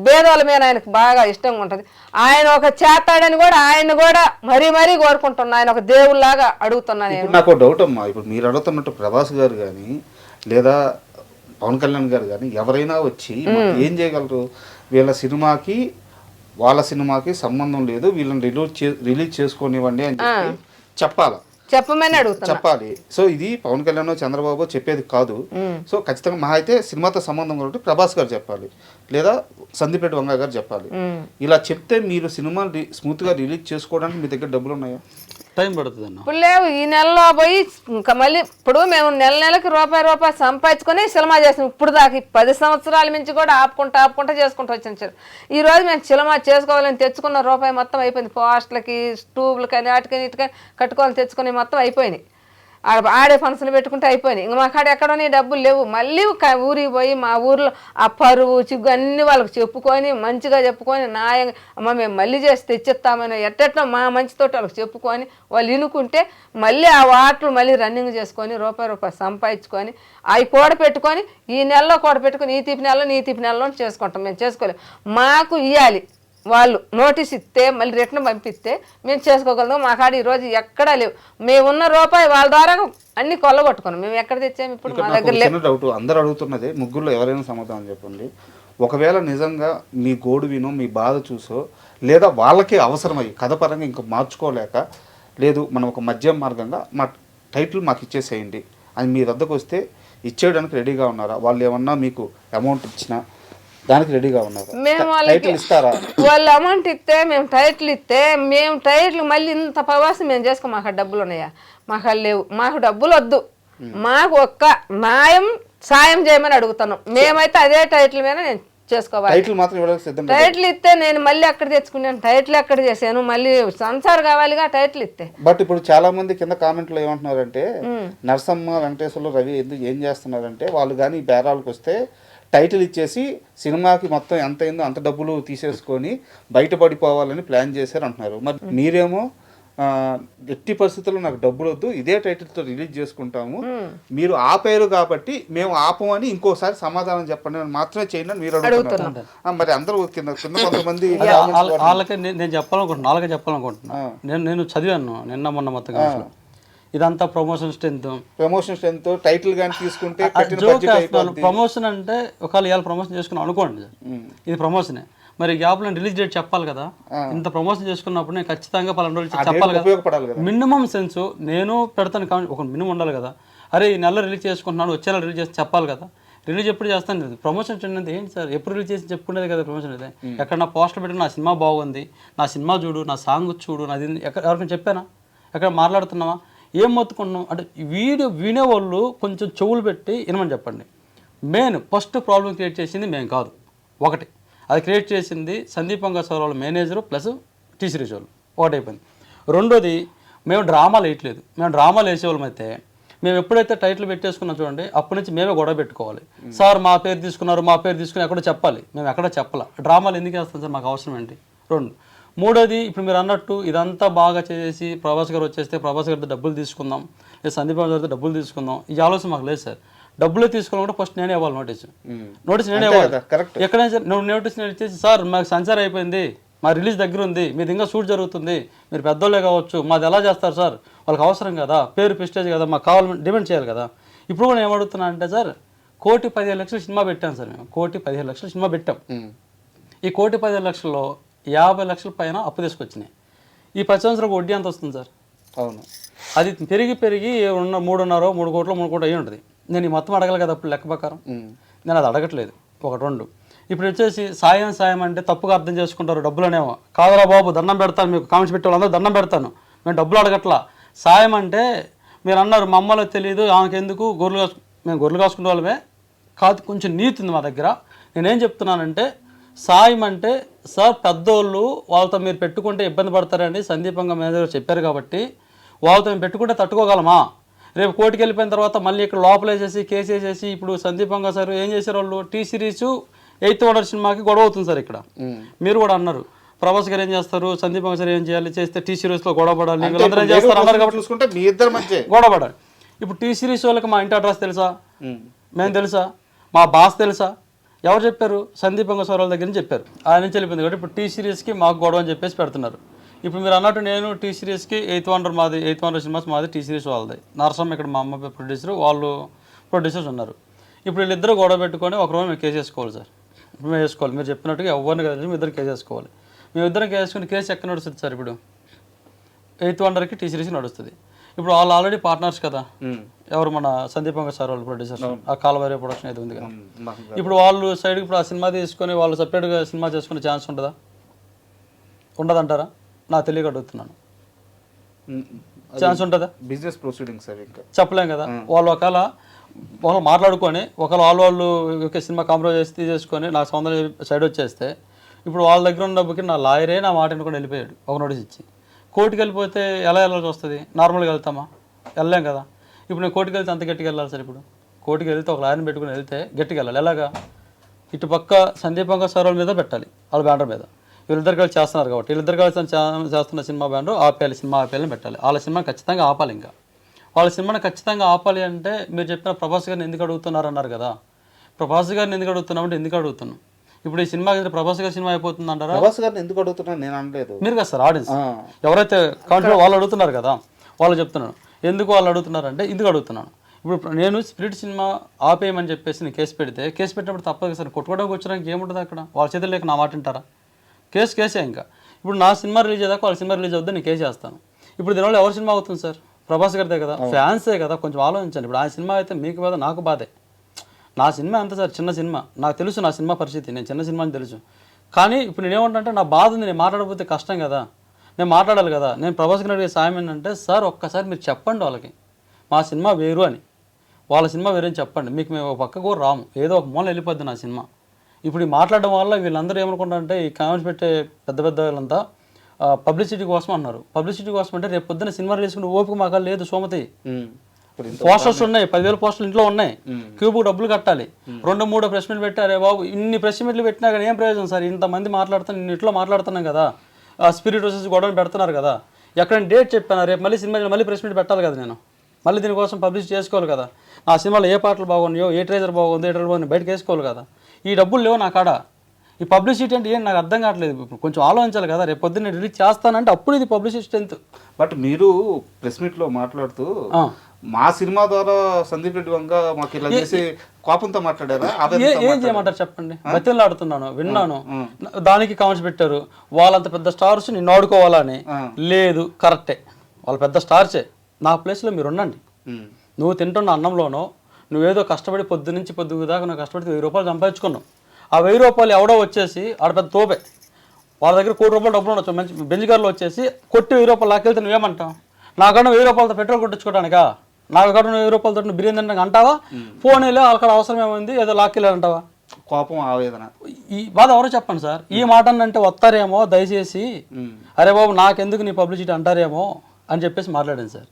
పేదవాళ్ళ మీద ఆయనకు బాగా ఇష్టంగా ఉంటుంది. ఆయన ఒక చేస్తాడని కూడా ఆయన కూడా మరీ మరీ కోరుకుంటున్నా. ఆయన ఒక దేవుళ్ళలాగా అడుగుతున్నా నేను. నాకు డౌట్ అమ్మా, ఇప్పుడు మీరు అడుగుతున్నట్టు ప్రభాస్ గారు కానీ లేదా పవన్ కళ్యాణ్ గారు కానీ ఎవరైనా వచ్చి ఏం చేయగలరు? వీళ్ళ సినిమాకి వాళ్ళ సినిమాకి సంబంధం లేదు, వీళ్ళని రిలీజ్ చేసుకోనివ్వండి అని చెప్పి చెప్పాలా? చెప్పమని అడుగుతున్నా. చెప్పాలి. సో ఇది పవన్ కళ్యాణ్ చంద్రబాబు చెప్పేది కాదు. సో ఖచ్చితంగా మహా అయితే సినిమాతో సంబంధం కాబట్టి ప్రభాస్ గారు చెప్పాలి, లేదా సందీప్ రెడ్డి వంగ గారు చెప్పాలి. ఇలా చెప్తే మీరు సినిమా స్మూత్ గా రిలీజ్ చేసుకోవడానికి మీ దగ్గర డబ్బులు ఉన్నాయా? టైం పడుతుంది అన్న. ఇప్పుడు లేవు. ఈ నెలలో పోయి ఇంకా మళ్ళీ ఇప్పుడు మేము నెలకి రూపాయి సంపాదించుకొని సినిమా చేసాం. ఇప్పుడు దాకా 10 సంవత్సరాల నుంచి కూడా ఆపుకుంటా చేసుకుంటూ వచ్చిన. ఈ రోజు మేము సినిమా చేసుకోవాలని తెచ్చుకున్న రూపాయి మొత్తం అయిపోయింది. పోస్టులకి, ట్యూబ్లు కానీ వాటికని ఇటుకని కట్టుకోవాలని తెచ్చుకుని మొత్తం అయిపోయినాయి. ఆడే ఫంక్షన్లు పెట్టుకుంటే అయిపోయినాయి. ఇంక మా కాడ ఎక్కడోని డబ్బులు లేవు. మళ్ళీ ఊరికి పోయి మా ఊర్లో ఆ పరువు చిగ్గు అన్ని వాళ్ళకి చెప్పుకొని మంచిగా చెప్పుకొని న్యాయంగా అమ్మ మేము మళ్ళీ చేసి తెచ్చిస్తామని ఎట్టెట్లో మా మంచితోటి వాళ్ళకి చెప్పుకొని వాళ్ళు ఇనుకుంటే మళ్ళీ ఆ వాటలు మళ్ళీ రన్నింగ్ చేసుకొని రూపాయి సంపాదించుకొని అవి కూడపెట్టుకొని ఈ నెలలో కూడపెట్టుకొని ఈ తీపి నెలలో చేసుకుంటాం. మేము చేసుకోలేము. మాకు ఇవ్వాలి. వాళ్ళు నోటీస్ ఇస్తే మళ్ళీ రిటర్న్ పంపిస్తే మేము చేసుకోగలుగుతాం. మా కాడ ఈరోజు ఎక్కడా లేవు. మేమున్న రూపాయి వాళ్ళ ద్వారా అన్ని కొల్లగొట్టుకున్నాం. మేము ఎక్కడ తెచ్చాము ఇప్పుడు? మా దగ్గర లేదు. డౌట్ అందరూ అడుగుతున్నదే, ముగ్గురులో ఎవరైనా సమాధానం చెప్పండి. ఒకవేళ నిజంగా మీ గోడు వినో మీ బాధ చూసో లేదా వాళ్ళకే అవసరమయ్యి కథ పరంగా ఇంకా మార్చుకోలేక లేదు మనం ఒక మధ్య మార్గంగా మా టైటిల్ మాకు ఇచ్చేసేయండి అని మీ వద్దకు వస్తే ఇచ్చేయడానికి రెడీగా ఉన్నారా? వాళ్ళు ఏమన్నా మీకు అమౌంట్ ఇచ్చినా దానికి రెడీగా ఉన్నారు? మేము వాళ్ళకి వాళ్ళు అమౌంట్ ఇస్తే మేము టైటిల్ మళ్ళీ ఇంత ప్రవాసం మేము చేసుకో. మాకు డబ్బులు ఉన్నాయా? మాకు లేవు. మాకు డబ్బులు వద్దు. మాకు ఒక్క న్యాయం సాయం చేయమని అడుగుతున్నాం. మేమైతే అదే టైటిల్ మీద నేను చేసుకోవాలి. టైటిల్ మాత్రం ఇవ్వడానికి సిద్ధం. టైటిల్ ఇస్తే నేను మళ్ళీ అక్కడ తెచ్చుకున్నాను, టైటిల్ ఎక్కడ చేశాను, మళ్ళీ సంసార్ కావాలిగా టైటిల్ ఇస్తే. బట్ ఇప్పుడు చాలా మంది కింద కామెంట్లో ఏమంటున్నారంటే నరసమ్మ వెంకటేశ్వర్లు రవి ఏం చేస్తున్నారంటే వాళ్ళు కానీ బేరాలకు వస్తే టైటిల్ ఇచ్చేసి సినిమాకి మొత్తం ఎంత అయిందో అంత డబ్బులు తీసేసుకొని బయటపడిపోవాలని ప్లాన్ చేశారు అంటున్నారు. మరి మీరేమో ఎట్టి పరిస్థితుల్లో నాకు డబ్బులు వద్దు, ఇదే టైటిల్తో రిలీజ్ చేసుకుంటాము, మీరు ఆపారు కాబట్టి మేము ఆపమని ఇంకోసారి సమాధానం చెప్పండి అని మాత్రమే చేయండి అని మీరు అడుగుతున్నారు. మరి అందరూ కింద కొంతమంది వాళ్ళకి నేను చెప్పాలనుకుంటున్నాను, వాళ్ళకే చెప్పాలనుకుంటున్నా. నేను చదివాను నిన్న మొన్న మొత్తం ఇదంతా ప్రమోషన్ స్ట్రెంత్ టైటిల్ కానీ తీసుకుంటే ప్రమోషన్ అంటే ఒకవేళ ఇవాళ ప్రమోషన్ చేసుకున్నాం అనుకోండి, ఇది ప్రమోషనే, మరి గ్యాప్లో రిలీజ్ డేట్ చెప్పాలి కదా. ఇంత ప్రమోషన్ చేసుకున్నప్పుడు నేను ఖచ్చితంగా 12 రోజులు చెప్పాలి కదా. మినిమం సెన్స్ నేను పెడతాను కానీ ఒక మినిమం ఉండాలి కదా. అరే ఈ నెల రిలీజ్ చేసుకుంటున్నాను, వచ్చే నెల రిలీజ్ చేసి చెప్పాలి కదా. రిలీజ్ ఎప్పుడు చేస్తాను, ప్రమోషన్ అంటే ఏంటి సార్, ఎప్పుడు రిలీజ్ చేసి చెప్పుకునేది కదా ప్రమోషన్ అయితే. ఎక్కడ నా పోస్టర్ పెట్టి నా సినిమా బాగుంది, నా సినిమా చూడు, నా సాంగ్ చూడు, నాది ఎవరికైనా చెప్పానా, ఎక్కడ మాట్లాడుతున్నావా, ఏం మొత్తుకుంటున్నాం అంటే వీడియో వినేవాళ్ళు కొంచెం చెవులు పెట్టి వినమని చెప్పండి. మెయిన్ ఫస్ట్ ప్రాబ్లం క్రియేట్ చేసింది మేము కాదు, ఒకటి అది క్రియేట్ చేసింది సందీప్ వంగస్వామి వాళ్ళ మేనేజరు ప్లస్ టీ సిరీస్ వాళ్ళు, ఒకటైపోయింది. రెండోది మేము డ్రామాలు వేయట్లేదు, మేము డ్రామాలు వేసేవాళ్ళం అయితే మేము ఎప్పుడైతే టైటిల్ పెట్టేసుకున్నాం చూడండి అప్పటి నుంచి మేమే గొడవ పెట్టుకోవాలి. సార్ మా పేరు తీసుకున్నారు, మా పేరు తీసుకుని ఎక్కడో చెప్పాలి, మేము ఎక్కడ చెప్పాలి. డ్రామాలు ఎందుకు వేస్తాం సార్, మాకు అవసరం ఏంటి. రెండు మూడోది ఇప్పుడు మీరు అన్నట్టు ఇదంతా బాగా చేసి ప్రభాస్ గారు వచ్చేస్తే ప్రభాస్ గారితో డబ్బులు తీసుకుందాం, లేదా సందీప్ గారితో డబ్బులు తీసుకుందాం, ఈ ఆలోచన మాకు లేదు సార్. డబ్బులు తీసుకోవాలంటే ఫస్ట్ నేనే ఇవ్వాలి నోటీస్ నేనే ఇవ్వాలి. ఎక్కడైనా నోటీస్ నేను ఇచ్చేసి సార్ మాకు సంచారం అయిపోయింది, మా రిలీజ్ దగ్గర ఉంది, మీది ఇంకా షూట్ జరుగుతుంది, మీరు పెద్దోళ్ళే కావచ్చు, మాది ఎలా చేస్తారు సార్, వాళ్ళకి అవసరం కదా, పేరు ప్రెస్టేజ్ కదా, మాకు కావాలని డిమాండ్ చేయాలి కదా. ఇప్పుడు కూడా ఏమడుగుతున్నా అంటే సార్ 1,15,00,000 సినిమా పెట్టాం సార్, మేము 1,15,00,000 సినిమా పెట్టాం. ఈ 1,15,00,000లో 50 లక్షల పైన అప్పు తీసుకొచ్చినాయి. ఈ 10 సంవత్సరాలకు వడ్డీ ఎంత వస్తుంది సార్? అవును, అది పెరిగి 3.5 కోట్లు అయ్యి ఉంటుంది. నేను ఈ మొత్తం అడగలి కదా అప్పుడు లెక్క ప్రకారం, నేను అది అడగట్లేదు. ఒకటి రెండు ఇప్పుడు వచ్చేసి సాయం అంటే తప్పుగా అర్థం చేసుకుంటారు, డబ్బులు అనేమో కాదురా బాబు, దండం పెడతాను, మీకు కామెంట్స్ పెట్టే వాళ్ళందరూ దండం పెడతాను, మేము డబ్బులు అడగట్లా. సాయం అంటే మీరు అన్నారు మా అమ్మలో తెలియదు ఆమెకు ఎందుకు, మేము గొర్రెలు కాసుకునే వాళ్ళమే కాదు, కొంచెం నీతి ఉంది మా దగ్గర. నేనేం చెప్తున్నానంటే సాయం అంటే సార్ పెద్దోళ్ళు వాళ్ళతో మీరు పెట్టుకుంటే ఇబ్బంది పడతారని సందీపంగా మేనేజర్ చెప్పారు కాబట్టి వాళ్ళతో మేము పెట్టుకుంటే తట్టుకోగలమా. రేపు కోర్టుకి వెళ్ళిపోయిన తర్వాత మళ్ళీ ఇక్కడ లోపల వేసేసి కేసు వేసేసి ఇప్పుడు సందీపంగా సార్ ఏం చేశారు వాళ్ళు, టీ సిరీస్ 8th Wonder సినిమాకి గొడవ అవుతుంది సార్. ఇక్కడ మీరు కూడా అన్నారు ప్రభాస్ గారు ఏం చేస్తారు, సందీపంగా సార్ ఏం చేయాలి, చేస్తే టీ సిరీస్లో గొడవ పడాలి, వీళ్ళందరూ ఏం చేస్తారు అన్నారు కాబట్టి గొడవ పడాలి. ఇప్పుడు టీ సిరీస్ వాళ్ళకి మా ఇంటి అడ్రస్ తెలుసా, మేము తెలుసా, మా బాస్ తెలుసా, ఎవరు చెప్పారు, సందీప్ వంగస్వామి వాళ్ళ దగ్గర నుంచి చెప్పారు, ఆయన నుంచి వెళ్ళిపోయింది కాబట్టి ఇప్పుడు టీ సిరీస్కి మాకు గొడవ అని చెప్పేసి పెడుతున్నారు. ఇప్పుడు మీరు అన్నట్టు నేను టీ సిరీస్కి 8th Wonder మాది, 8th Wonder సినిమాస్ మాది, టీ సిరీస్ వాళ్ళది. నరసమ్మ ఇక్కడ మా అమ్మ ప్రొడ్యూసర్, వాళ్ళు ప్రొడ్యూసర్స్ ఉన్నారు. ఇప్పుడు వీళ్ళిద్దరు గొడవ పెట్టుకొని ఒకరోజు మేము కేసు వేసుకోవాలి సార్, ఇప్పుడు మేము వేసుకోవాలి. మీరు చెప్పినట్టుగా ఎవరిని కదా మేము ఇద్దరు కేసు వేసుకోవాలి. మేము ఇద్దరం కేసు వేసుకుని కేసు ఎక్కడ నడుస్తుంది సార్, ఇప్పుడు 8th Wonderకి టీ సిరీస్ నడుస్తుంది. ఇప్పుడు వాళ్ళు ఆల్రెడీ పార్ట్నర్స్ కదా, ఎవరు మన సందీప్ వంగస్వామి వాళ్ళు ప్రొడ్యూసర్స్, ఆ కాలవారి ప్రొడక్షన్ అయితే ఉంది కదా. ఇప్పుడు వాళ్ళు సైడ్కి ఇప్పుడు ఆ సినిమా తీసుకొని వాళ్ళు సపరేట్గా సినిమా చేసుకునే ఛాన్స్ ఉంటుందా, ఉండదంటారా? నాకు తెలియక అడుగుతున్నాను, ఛాన్స్ ఉంటుందా? బిజినెస్ ప్రొసీడింగ్ సార్, ఇంకా చెప్పలేం కదా. వాళ్ళు ఒకవేళ వాళ్ళు మాట్లాడుకొని ఒకవేళ వాళ్ళు సినిమా కాంప్రమైజ్ చేసి తీసేసుకొని నాకు సొంత సైడ్ వచ్చేస్తే ఇప్పుడు వాళ్ళ దగ్గర ఉన్న డబ్బుకి నా లాయరే నా మాట అనుకుని వెళ్ళిపోయాడు ఒక నోటీస్ ఇచ్చి. కోర్టుకి వెళ్ళిపోతే ఎలా వెళ్ళాల్సి వస్తుంది, నార్మల్గా వెళ్తామా, వెళ్ళలేం కదా. ఇప్పుడు నేను కోర్టుకి వెళ్తే అంత గట్టిగా వెళ్ళాలి సార్. ఇప్పుడు కోర్టుకి వెళ్తే ఒక లాయర్ని పెట్టుకుని వెళ్తే గట్టిగా వెళ్ళాలి. ఎలాగా, ఇటు పక్క సందీప్ వంగస్వామి మీద పెట్టాలి, వాళ్ళ బ్యానర్ మీద, వీళ్ళిద్దరు కలిసి చేస్తున్నారు కాబట్టి వీళ్ళిద్దరు కలిసి చేస్తున్న సినిమా బ్యానర్ ఆపేయాలి, సినిమా ఆపేయాలని పెట్టాలి. వాళ్ళ సినిమాని ఖచ్చితంగా ఆపాలి. ఇంకా వాళ్ళ సినిమాని ఖచ్చితంగా ఆపాలి అంటే మీరు చెప్పిన ప్రభాస్ గారిని ఎందుకు అడుగుతున్నారు అన్నారు కదా. ప్రభాస్ గారిని ఎందుకు అడుగుతున్నామంటే ఎందుకు అడుగుతున్నాం, ఇప్పుడు ఈ సినిమా ప్రభాస్ గారి సినిమా అయిపోతుంది అంటారా? ప్రభాస్ గారిని ఎందుకు అడుగుతున్నాను నేను అనలేదు, మీరు కదా సార్ ఆడియన్స్, ఎవరైతే కాంట్రీ వాళ్ళు అడుగుతున్నారు కదా, వాళ్ళు చెప్తున్నాను ఎందుకు వాళ్ళు అడుగుతున్నారు అంటే ఎందుకు అడుగుతున్నాను. ఇప్పుడు నేను స్పిరిట్ సినిమా ఆపేయమని చెప్పేసి నేను కేసు పెడితే, కేసు పెట్టినప్పుడు తప్పదు సార్, కొట్టుకోవడానికి వచ్చడానికి ఏముంటుంది అక్కడ, వాళ్ళ చేతులు లేక నా మాట వింటారా? కేసే. ఇంకా ఇప్పుడు నా సినిమా రిలీజ్ అయ్యాక వాళ్ళ సినిమా రిలీజ్ అవుద్దని నేను కేసు చేస్తాను. ఇప్పుడు దీనివల్ల ఎవరి సినిమా అవుతుంది సార్? ప్రభాస్ గారిదే కదా, ఫ్యాన్సే కదా, కొంచెం ఆలోచించండి. ఇప్పుడు ఆ సినిమా అయితే మీకు బాధ, నాకు బాధే. నా సినిమా ఎంత సార్, చిన్న సినిమా, నాకు తెలుసు నా సినిమా పరిస్థితి, నేను చిన్న సినిమా అని తెలుసు. కానీ ఇప్పుడు నేనేమంటే నా బాధ ఉంది, నేను మాట్లాడకపోతే కష్టం కదా, నేను మాట్లాడాలి కదా. నేను ప్రభాస్ గారి అడిగే సాయం ఏంటంటే సార్ ఒక్కసారి మీరు చెప్పండి వాళ్ళకి మా సినిమా వేరు అని, వాళ్ళ సినిమా వేరు అని చెప్పండి. మీకు మేము ఒక పక్క కూడా రాము, ఏదో ఒక మూల వెళ్ళిపోద్ది నా సినిమా. ఇప్పుడు ఈ మాట్లాడడం వల్ల వీళ్ళందరూ ఏమనుకుంటారంటే ఈ కామెంట్స్ పెట్టే పెద్ద పెద్ద వాళ్ళంతా పబ్లిసిటీ కోసం అన్నారు. పబ్లిసిటీ కోసం అంటే రేపు పొద్దున్న సినిమా రిలీజ్ ఓపిక మాకు లేదు సోమతి. పోస్టర్స్ ఉన్నాయి, 10,000 పోస్టర్లు ఇంట్లో ఉన్నాయి, క్యూబ్కి డబ్బులు కట్టాలి, 2-3 ప్రెస్ మీట్లు పెట్టారే బాబు. ఇన్ని ప్రెస్ మీట్లు పెట్టినా కానీ ఏం ప్రయోజనం సార్? ఇంతమంది మాట్లాడుతున్నాం, నేను ఇట్లా మాట్లాడుతున్నాం కదా, స్పిరిట్ వచ్చేసి గొడవలు పెడుతున్నారు కదా. ఎక్కడైనా డేట్ చెప్పాను, రేపు మళ్ళీ సినిమా మళ్ళీ ప్రెస్ మీట్ పెట్టాలి కదా, నేను మళ్ళీ దీనికోసం పబ్లిష్ చేసుకోవాలి కదా. నా సినిమాలో ఏ పాటలు బాగున్నాయో, ఏ ట్రైజర్ బాగుందో, ఏ ట్రైలర్ బాగుంది బయటకు వేసుకోవాలి కదా. ఈ డబ్బులు లేవు నా కాడ. ఈ పబ్లిసిటీ అంటే ఏం నాకు అర్థం కావట్లేదు. ఇప్పుడు కొంచెం ఆలోచించాలి కదా. రేపు పొద్దున్న రిలీజ్ చేస్తానంటే అప్పుడు ఇది పబ్లిసిటీ స్ట్రెంత్. బట్ మీరు ప్రెస్ మీట్లో మాట్లాడుతూ మా సినిమా ద్వారా సందీప్ రెడ్డి వంగ మాకు ఇలా చేసి కోపంతో మాట్లాడారా? ఏం చేయమంటారు చెప్పండి? బతిలు ఆడుతున్నాను, విన్నాను, దానికి కామెంట్స్ పెట్టారు. వాళ్ళంత పెద్ద స్టార్స్ నిన్ను ఆడుకోవాలని లేదు. కరెక్టే, వాళ్ళ పెద్ద స్టార్సే. నా ప్లేస్లో మీరు ఉండండి. నువ్వు తింటున్న అన్నంలోనో నువ్వేదో కష్టపడి పొద్దు నుంచి పొద్దు దాకా నువ్వు కష్టపడి 1000 రూపాయలు సంపాదించుకున్నావు. ఆ 1000 రూపాయలు ఎవడో వచ్చేసి ఆడ పెద్ద తోపే, వాళ్ళ దగ్గర 1 కోటి రూపాయలు డబ్బులు ఉండొచ్చు, మంచి బెంజ్ కార్లో వచ్చేసి కొట్టి 1000 రూపాయలు లాక్కెళ్తే నువ్వేమంటావు? నాకన్నా 1000 రూపాయలతో పెట్రోల్ కొట్టించుకోవడానికా? నాకన్నా 1000 రూపాయలతో నువ్వు బిర్యానీ తినడానికి అంటావా? ఫోన్ వెళ్ళి అక్కడ అవసరం ఏమైంది, ఏదో లాక్కెళ్ళాలంటావా? కోపం, ఆవేదన, ఈ బాధ ఎవరో చెప్పండి సార్. ఈ మాట అంటే వస్తారేమో దయచేసి, అరే బాబు నాకెందుకు నీ పబ్లిసిటీ అంటారేమో అని చెప్పేసి మాట్లాడాను సార్.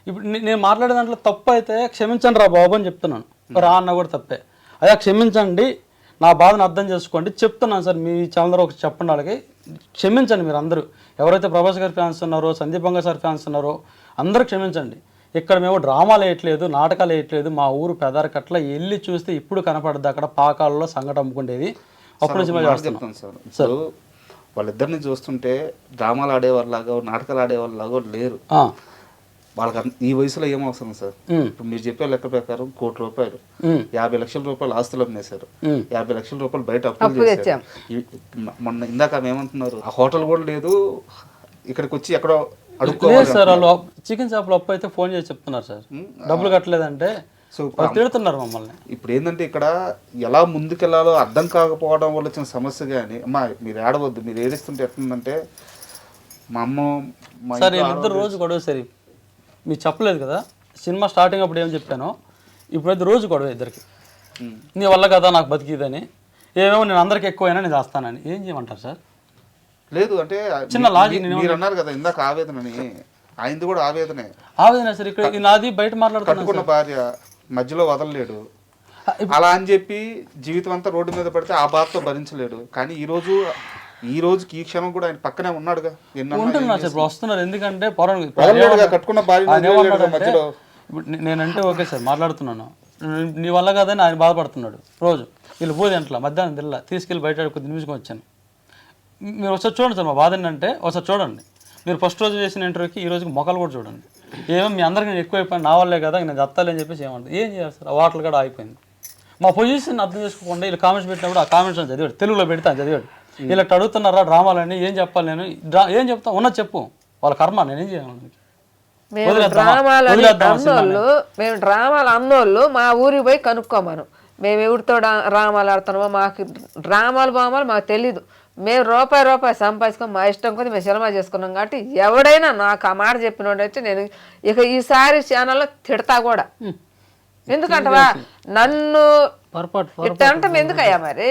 ఇప్పుడు నేను మాట్లాడే దాంట్లో తప్పు అయితే క్షమించండి రా బాబు అని చెప్తున్నాను. రా అన్న కూడా తప్పే. అదే క్షమించండి, నా బాధను అర్థం చేసుకోండి చెప్తున్నాను సార్. మీ ఛానల్ ఒక చెప్పండి, వాళ్ళకి క్షమించండి. మీరు అందరూ ఎవరైతే ప్రభాస్ గారి ఫ్యాన్స్ ఉన్నారో, సందీప్ వంగ సార్ ఫ్యాన్స్ ఉన్నారో అందరూ క్షమించండి. ఇక్కడ మేము డ్రామాలు వేయట్లేదు, నాటకాలు వేయట్లేదు. మా ఊరు పెదారకట్ల వెళ్ళి చూస్తే ఇప్పుడు కనపడద్దు అక్కడ పాకాలలో సంగటి అమ్ముకుండేది. అప్పుడు చెప్తాను సార్. వాళ్ళిద్దరిని చూస్తుంటే డ్రామాలు ఆడేవాళ్ళలాగా, నాటకాలు ఆడేవాళ్ళలాగా లేరు. వాళ్ళకి ఈ వయసులో ఏం అవసరం సార్? ఇప్పుడు మీరు చెప్పే లెక్క ప్రకారం 1 కోటి రూపాయలు, 50 లక్షల రూపాయలు ఆస్తులు అమ్మేశారు, 50 లక్షల రూపాయలు బయట అప్పులు చేశారు. మొన్న ఇందాక ఆమె ఏమంటున్నారు, ఆ హోటల్ కూడా లేదు, ఇక్కడికి వచ్చి ఎక్కడో అడుక్కోవాలి సార్. వాళ్ళు చికెన్ షాప్లో అప్పు అయితే ఫోన్ చేసి చెప్తున్నారు సార్, డబ్బులు కట్టలేదంటే. సో తిడుతున్నారు మమ్మల్ని. ఇప్పుడు ఏంటంటే ఇక్కడ ఎలా ముందుకెళ్లాలో అర్థం కాకపోవడం వల్ల వచ్చిన సమస్య. కానీ అమ్మా మీరు ఏడవద్దు, మీరు ఏడుస్తుంటే ఎట్లుందంటే మా అమ్మ సార్ వీళ్ళిద్దరు రోజు గొడవ. సరే మీరు చెప్పలేదు కదా సినిమా స్టార్టింగ్ అప్పుడు ఏం చెప్పానో, ఇప్పుడైతే రోజు గొడవ ఇద్దరికి. నీ వల్ల కదా నాకు బతికిదని, ఏమేమో నేను అందరికి ఎక్కువైనా నేను చేస్తానని. ఏం చేయమంటారు సార్? లేదు అంటే చిన్న లాజిక్ మీరు అన్నారు కదా ఇందాక ఆవేదనని, ఆయనది కూడా ఆవేదనే. ఆవేదన సార్. ఇక్కడ నాది బయట కట్టుకున్న భార్య మధ్యలో వదలలేడు, అలా అని చెప్పి జీవితం అంతా రోడ్డు మీద పడితే ఆ బాధతో భరించలేడు. కానీ ఈ రోజుకి ఈ క్షణం కూడా ఆయన పక్కనే ఉన్నాడుగా. ఉంటున్నారు సార్, ఇప్పుడు వస్తున్నారు. ఎందుకంటే కట్టుకున్న భార్య మధ్యలో. నేనంటే ఓకే సార్ మాట్లాడుతున్నాను, నీ వల్ల కాదని ఆయన బాధపడుతున్నాడు రోజు. వీళ్ళు పోదు ఇంట్లో మధ్యాహ్నం తిల్లా తీసుకెళ్ళి బయట కొద్ది నిమిషం వచ్చాను. మీరు ఒకసారి చూడండి సార్, మా బాధ ఏంటంటే ఒకసారి చూడండి. మీరు ఫస్ట్ రోజు చేసిన ఇంటర్వ్యూకి ఈ రోజుకి మొక్కలు కూడా చూడండి. ఏమో మీ అందరికీ నేను ఎక్కువ అయిపోయాను, నా వల్లే కదా నేను దత్తాలి అని చెప్పేసి ఏమంటారు. ఏం చేయాలి సార్? ఆ వాటర్లు కూడా ఆగిపోయింది. మా పొజిషన్ అర్థం చేసుకోకుండా వీళ్ళు కామెంట్స్ పెట్టినప్పుడు ఆ కామెంట్స్ అని చదివాడు, తెలుగులో పెడతాను చదివాడు. ఇలా అడుగుతున్నారా డ్రామాలని, ఏం చెప్పాలి నేను? ఏం చెప్తా ఉన్నది చెప్పు, వాళ్ళ కర్మ, నేనేం చేయాలి? మేము డ్రామాలు అన్నోళ్ళు మా ఊరికి పోయి కనుక్కోమను. మేము ఎవరితో డ్రామాలు ఆడుతున్నామో మాకు డ్రామాలు బామాలు మాకు తెలీదు. మేము రూపాయి సంపాదించుకొని మా ఇష్టం కొద్ది మేము సినిమా చేసుకున్నాం. కాబట్టి ఎవడైనా నాకు ఆ మాట చెప్పినోడైతే నేను ఇక ఈసారి ఛానల్లో తిడతా కూడా. ఎందుకంటవా నన్ను ఇట్ట అంటే ఎందుకయ్యా మరి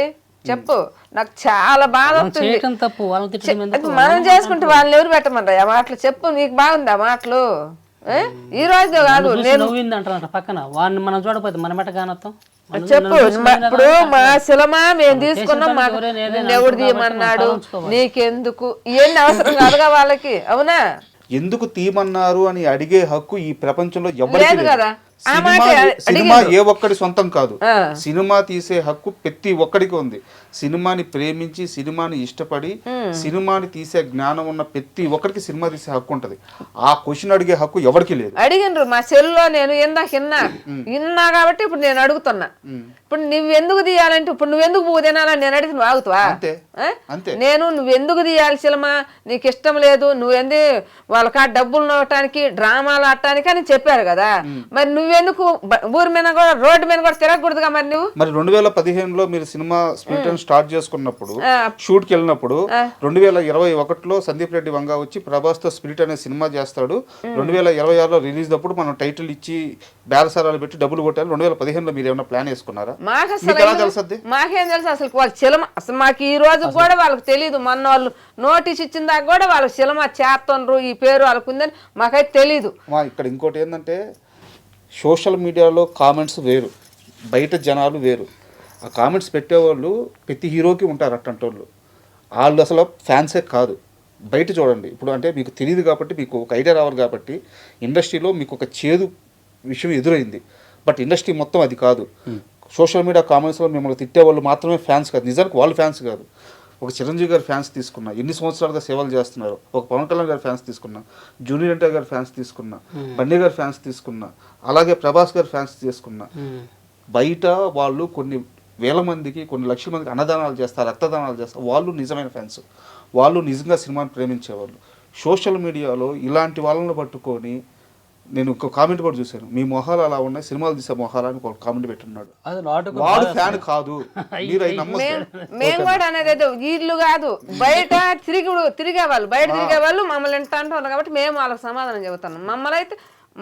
చెప్పు? నాకు చాలా బాధ వస్తుంది. మనం చేసుకుంటే వాళ్ళని ఎవరు పెట్టమన్నారు ఆ మాటలు? చెప్పు, నీకు బాగుంది ఆ మాటలు? ఈ రోజు కాదు పక్కన వాడిని మనం చూడపోతే మనం ఎట్ట కానొత్తాం? చెప్పు. ఇప్పుడు మా సినిమా మేము తీసుకున్నాం, మాకు ఎవడు తీయమన్నాడు, నీకెందుకు? ఇవన్నీ అవసరం కాదుగా వాళ్ళకి, అవునా? ఎందుకు తీయమన్నారు అని అడిగే హక్కు ఈ ప్రపంచంలో ఎవరికి లేదు కదా. సినిమా ఏ ఒక్కడి సొంతం కాదు. సినిమా తీసే హక్కు ప్రతి ఒక్కడికి ఉంది. సినిమాని ప్రేమించి, సినిమాని ఇష్టపడి, సినిమాని తీసే జ్ఞానం ఉన్న ప్రతి ఒక్కరికి సినిమా తీసే హక్కు ఉంటది. ఆ క్వశ్చన్ అడిగే హక్కు ఎవరికి లేదు. అడిగినరు మా సెల్లో, నేను విన్నా కాబట్టి ఇప్పుడు నేను అడుగుతున్నా. ఇప్పుడు నువ్వెందుకు తీయాలంటే, ఇప్పుడు నువ్వెందుకు పువ్వు తినాలని నేను అడిగి నువ్వు ఆగుతావా? నేను నువ్వెందుకు తీయాలి సినిమా, నీకు ఇష్టం లేదు, నువ్వెందు వాళ్ళకా డబ్బులు నవ్వటానికి డ్రామాలు ఆడటానికి అని చెప్పారు కదా. మరి నువ్వెందుకు ఊరి మీద కూడా రోడ్డు మీద కూడా తిరగకూడదుగా? మరి నువ్వు మరి 2015లో మీరు సినిమా స్పిరిట్ స్టార్ట్ చేసుకున్నప్పుడు, షూట్ కి వెళ్ళినప్పుడు 2021లో సందీప్ రెడ్డి వంగ వచ్చి ప్రభాస్ తో స్పిరిట్ అనే సినిమా చేస్తాడు. 2026లో రిలీజ్ అప్పుడు మనం టైటిల్ ఇచ్చి బేరసారాలు పెట్టి డబ్బులు కొట్టాలి. 2015లో మీరు ఏమైనా ప్లాన్ వేసుకున్నారా? మాకు మీకు ఎలా అసలు తెలుసద్ది? మాకేం తెలుసు అసలు వాళ్ళ సినిమా అసలు మాకు ఈ రోజు కూడా వాళ్ళకి తెలియదు. మొన్న వాళ్ళు నోటీస్ ఇచ్చిన దాకా కూడా వాళ్ళకి సినిమా చేస్తుండ్రు ఈ పేరు వాళ్ళకు ఉందని మాకైతే తెలీదు. ఇక్కడ ఇంకోటి ఏంటంటే సోషల్ మీడియాలో కామెంట్స్ వేరు, బయట జనాలు వేరు. ఆ కామెంట్స్ పెట్టేవాళ్ళు ప్రతి హీరోకి ఉంటారు అట్టంటి వాళ్ళు అసలు ఫ్యాన్సే కాదు. బయట చూడండి, ఇప్పుడు అంటే మీకు తెలియదు కాబట్టి మీకు ఒక ఐడియా రావాలి కాబట్టి ఇండస్ట్రీలో మీకు ఒక చేదు విషయం ఎదురైంది. బట్ ఇండస్ట్రీ మొత్తం అది కాదు. సోషల్ మీడియా కామెంట్స్లో మిమ్మల్ని తిట్టేవాళ్ళు మాత్రమే ఫ్యాన్స్ కాదు, నిజానికి వాళ్ళు ఫ్యాన్స్ కాదు. ఒక చిరంజీవి గారి ఫ్యాన్స్ తీసుకున్నా, ఎన్ని సంవత్సరాలుగా సేవలు చేస్తున్నారు. ఒక పవన్ కళ్యాణ్ గారి ఫ్యాన్స్ తీసుకున్నా, జూనియర్ ఎన్టీఆర్ గారి ఫ్యాన్స్ తీసుకున్నా, బండి గారి ఫ్యాన్స్ తీసుకున్నా, అలాగే ప్రభాస్ గారి ఫ్యాన్స్ తీసుకున్నా. బయట వాళ్ళు కొన్ని వేల మందికి కొన్ని లక్షల మందికి అన్నదానాలు చేస్తారు, రక్తదానాలు చేస్తారు. వాళ్ళు నిజమైన ఫ్యాన్స్, వాళ్ళు నిజంగా సినిమాని ప్రేమించేవాళ్ళు. సోషల్ మీడియాలో ఇలాంటి వాళ్ళని పట్టుకొని నేను ఒక కామెంట్ కూడా చూశాను, మీ మొహాలు అలా ఉన్నాయి, సినిమాలు తీసే మొహాలు అని ఒక కామెంట్ పెట్టున్నాడు. వాడు ఫ్యాన్ కాదు, మీరు అవి నమ్మొచ్చు. మేము కూడా అనేది వీళ్ళు కాదు, బయట తిరిగేవాళ్ళు బయట తిరిగేవాళ్ళు మమ్మల్ని ఎంత అంటున్నారు కాబట్టి మేము వాళ్ళకి సమాధానం చెబుతున్నాం.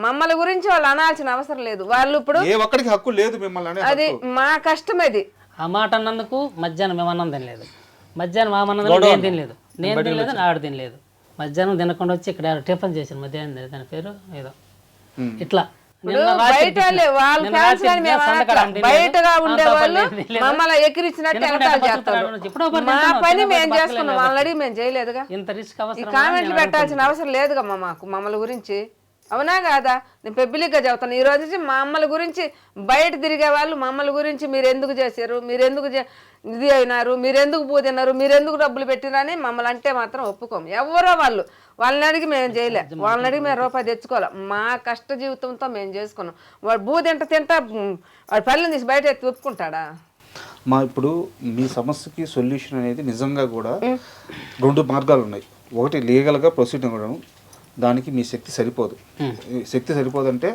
మమ్మల్ని గురించి వాళ్ళు అనాల్సిన అవసరం లేదు. వాళ్ళు ఇప్పుడు ఏ ఒక్కడికి హక్కు లేదు మిమ్మల్ని, అది మా కష్టం. అది ఆ మాట అన్నందుకు మధ్యాహ్నం మేము అన్నం తినలేదు, మధ్యాహ్నం మా అన్నం నేను తినలేదు, నేను తినలేదు, ఆడు తినలేదు. మధ్యాహ్నం తినకుండా వచ్చి ఇక్కడ టిఫిన్ చేశాను. మధ్యాహ్నం దాని పేరు ఏదో ఇట్లా బయటగా ఉండేవాళ్ళు మమ్మల్ని ఎక్కిరించినట్టు ఎగతాలు చేస్తారు. మా పని మేము చేసుకున్నాం, వాళ్ళని అడిగి మేము చేయలేదుగా. ఇంత రిస్క్ ఈ కామెంట్లు పెట్టాల్సిన అవసరం లేదుగా మమ్మల్ని గురించి. అవునా కాదా? నేను పెబ్బిలిగ్గా చెబుతాను. ఈ రోజు నుంచి మమ్మల్ని గురించి బయట తిరిగే వాళ్ళు మమ్మల్ని గురించి మీరు ఎందుకు చేశారు, మీరు ఎందుకు ఇది అయినారు, మీరు ఎందుకు పూదిన్నారు, మీరు ఎందుకు డబ్బులు పెట్టిరని మమ్మల్ని అంటే మాత్రం ఒప్పుకోము. ఎవరో వాళ్ళని అడిగి మేము చేయలే, వాళ్ళని అడిగి మేము రూపాయి తెచ్చుకోవాలి. మా కష్ట జీవితంతో మేము చేసుకున్నాం. వాడు బూది తింటా వాడు పల్లెని తీసి బయట ఎత్తి ఒప్పుకుంటాడా? ఇప్పుడు మీ సమస్యకి సొల్యూషన్ అనేది నిజంగా కూడా 2 మార్గాలు ఉన్నాయి. ఒకటి లీగల్గా ప్రొసీడ్ అవ్వడం, దానికి మీ శక్తి సరిపోదు. శక్తి సరిపోదంటే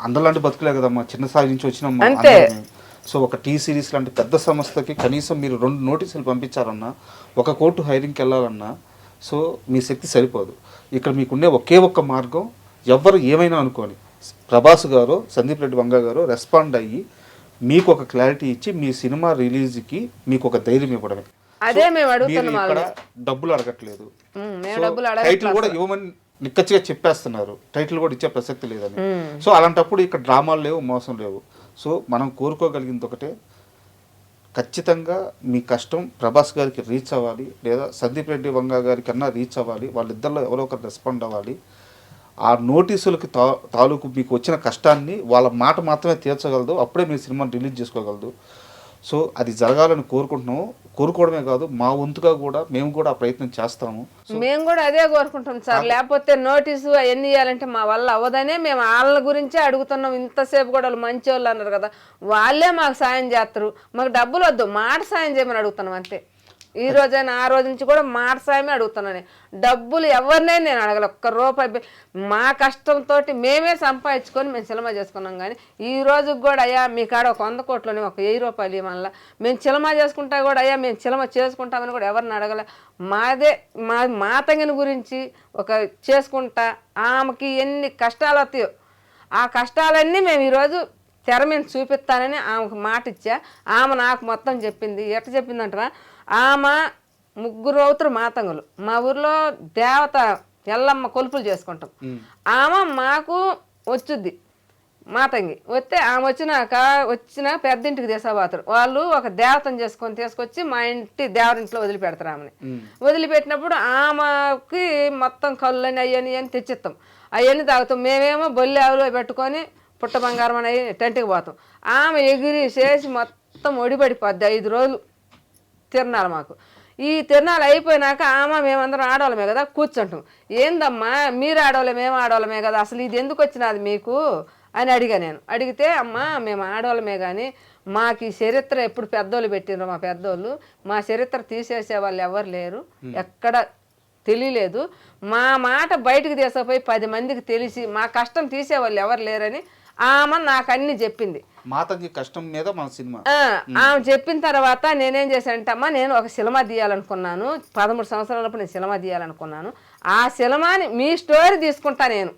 అందరిలాంటి బతుకులే కదమ్మా, చిన్న స్థాయి నుంచి వచ్చినమ్మా. సో ఒక టీ సిరీస్ లాంటి పెద్ద సంస్థకి కనీసం మీరు 2 నోటీసులు పంపించాలన్నా, ఒక కోర్టు హైరింగ్కి వెళ్ళాలన్నా, సో మీ శక్తి సరిపోదు. ఇక్కడ మీకుండే ఒకే ఒక్క మార్గం, ఎవరు ఏమైనా అనుకోని ప్రభాస్ గారు, సందీప్ రెడ్డి వంగ గారు రెస్పాండ్ అయ్యి మీకు ఒక క్లారిటీ ఇచ్చి మీ సినిమా రిలీజ్కి మీకు ఒక ధైర్యం ఇవ్వడమే. అదే మేము అడుగుతున్నాం. ఇక్కడ డబ్బులు అడగట్లేదు, టైటిల్ కూడా ఇవ్వమని నిక్కచ్చిగా చెప్పేస్తున్నారు, టైటిల్ కూడా ఇచ్చే ప్రసక్తి లేదని. సో అలాంటప్పుడు ఇక్కడ డ్రామాలు లేవు, మోసం లేవు. సో మనం కోరుకోగలిగింది ఒకటే, ఖచ్చితంగా మీ కష్టం ప్రభాస్ గారికి రీచ్ అవ్వాలి, లేదా సందీప్ రెడ్డి వంగ గారి కన్నా రీచ్ అవ్వాలి. వాళ్ళిద్దరిలో ఎవరో ఒకరు రెస్పాండ్ అవ్వాలి. ఆ నోటీసులకి తాలూకు మీకు వచ్చిన కష్టాన్ని వాళ్ళ మాట మాత్రమే తీర్చగలదు, అప్పుడే మీరు సినిమాని రిలీజ్ చేసుకోగలదు. సో అది జరగాలని కోరుకుంటున్నాము. కోరుకోవడమే కాదు, మా వంతుగా కూడా మేము కూడా ఆ ప్రయత్నం చేస్తాము. మేము కూడా అదే కోరుకుంటాం సార్. లేకపోతే నోటీసు అవన్నీ ఇవ్వాలంటే మా వల్ల అవ్వదనే మేము వాళ్ళ గురించే అడుగుతున్నాం. ఇంతసేపు కూడా వాళ్ళు మంచి వాళ్ళు అన్నారు కదా, వాళ్ళే మాకు సాయం చేస్తారు. మాకు డబ్బులు వద్దు, మాట సాయం చేయమని అడుగుతున్నాం అంతే. ఈ రోజైనా ఆ రోజు నుంచి కూడా మాట సాయమే అడుగుతున్నాను. డబ్బులు ఎవరినే నేను అడగల, ₹1. మా కష్టంతో మేమే సంపాదించుకొని మేము సినిమా చేసుకున్నాం. కానీ ఈ రోజుకి కూడా అయ్యా మీ కాడ ఒక 100 కోట్లని ఒక ₹1000 ఇవ్వాల, మేము సినిమా చేసుకుంటా కూడా అయ్యా మేము సినిమా చేసుకుంటామని కూడా ఎవరిని అడగల. మా తంగిని గురించి ఒక చేసుకుంటా ఆమెకి ఎన్ని కష్టాలు వస్తాయో ఆ కష్టాలన్నీ మేము ఈరోజు తెర మీద చూపిస్తానని ఆమెకు మాట ఇచ్చా. ఆమె నాకు మొత్తం చెప్పింది. ఎట్లా చెప్పిందంటారా, ఆమె 3 అవుతారు మాతంగులు. మా ఊర్లో దేవత ఎల్లమ్మ కొలుపులు చేసుకుంటాం. ఆమె మాకు వచ్చుద్ది మాతంగి. వస్తే ఆమె వచ్చిన పెద్దింటికి తీసుకుపోతారు వాళ్ళు. ఒక దేవతను తీసుకొచ్చి మా ఇంటి దేవరింట్లో వదిలిపెడతారు. ఆమెని వదిలిపెట్టినప్పుడు ఆమెకి మొత్తం కళ్ళని అయ్యని తెచ్చిస్తాం. అవన్నీ తాగుతాం. మేమేమో బొల్లి ఆవులు పెట్టుకొని పుట్ట బంగారం అని టెంట్కి పోతాం. ఆమె ఎగిరి చేసి మొత్తం ఒడిపడిపోద్ది. 5 రోజులు తిరణాలు మాకు. ఈ తిరణాలు అయిపోయినాక మేమందరం ఆడవాళ్ళమే కదా కూర్చుంటాం. ఏందమ్మా మీరు ఆడవాళ్ళే మేము ఆడవాళ్ళమే కదా, అసలు ఇది ఎందుకు వచ్చినది మీకు అని అడిగా నేను. అడిగితే అమ్మా మేము ఆడవాళ్ళమే కానీ మాకు ఈ చరిత్ర ఎప్పుడు పెద్దోళ్ళు పెట్టినరు, మా పెద్దోళ్ళు మా చరిత్ర తీసేసే వాళ్ళు ఎవరు లేరు, ఎక్కడ తెలియలేదు. మా మాట బయటకు తీసుకుపోయి 10 మందికి తెలిసి మా కష్టం తీసేవాళ్ళు ఎవరు లేరని ఆమె నాకు అన్ని చెప్పింది. మాతంగి కష్టం మీద మన సినిమా ఆమె చెప్పిన తర్వాత నేనేం చేశానంటే, అమ్మా నేను ఒక సినిమా తీయాలనుకున్నాను. 13 సంవత్సరాలప్పుడు నేను సినిమా తీయాలనుకున్నాను. ఆ సినిమాని మీ స్టోరీ తీసుకుంటా నేను.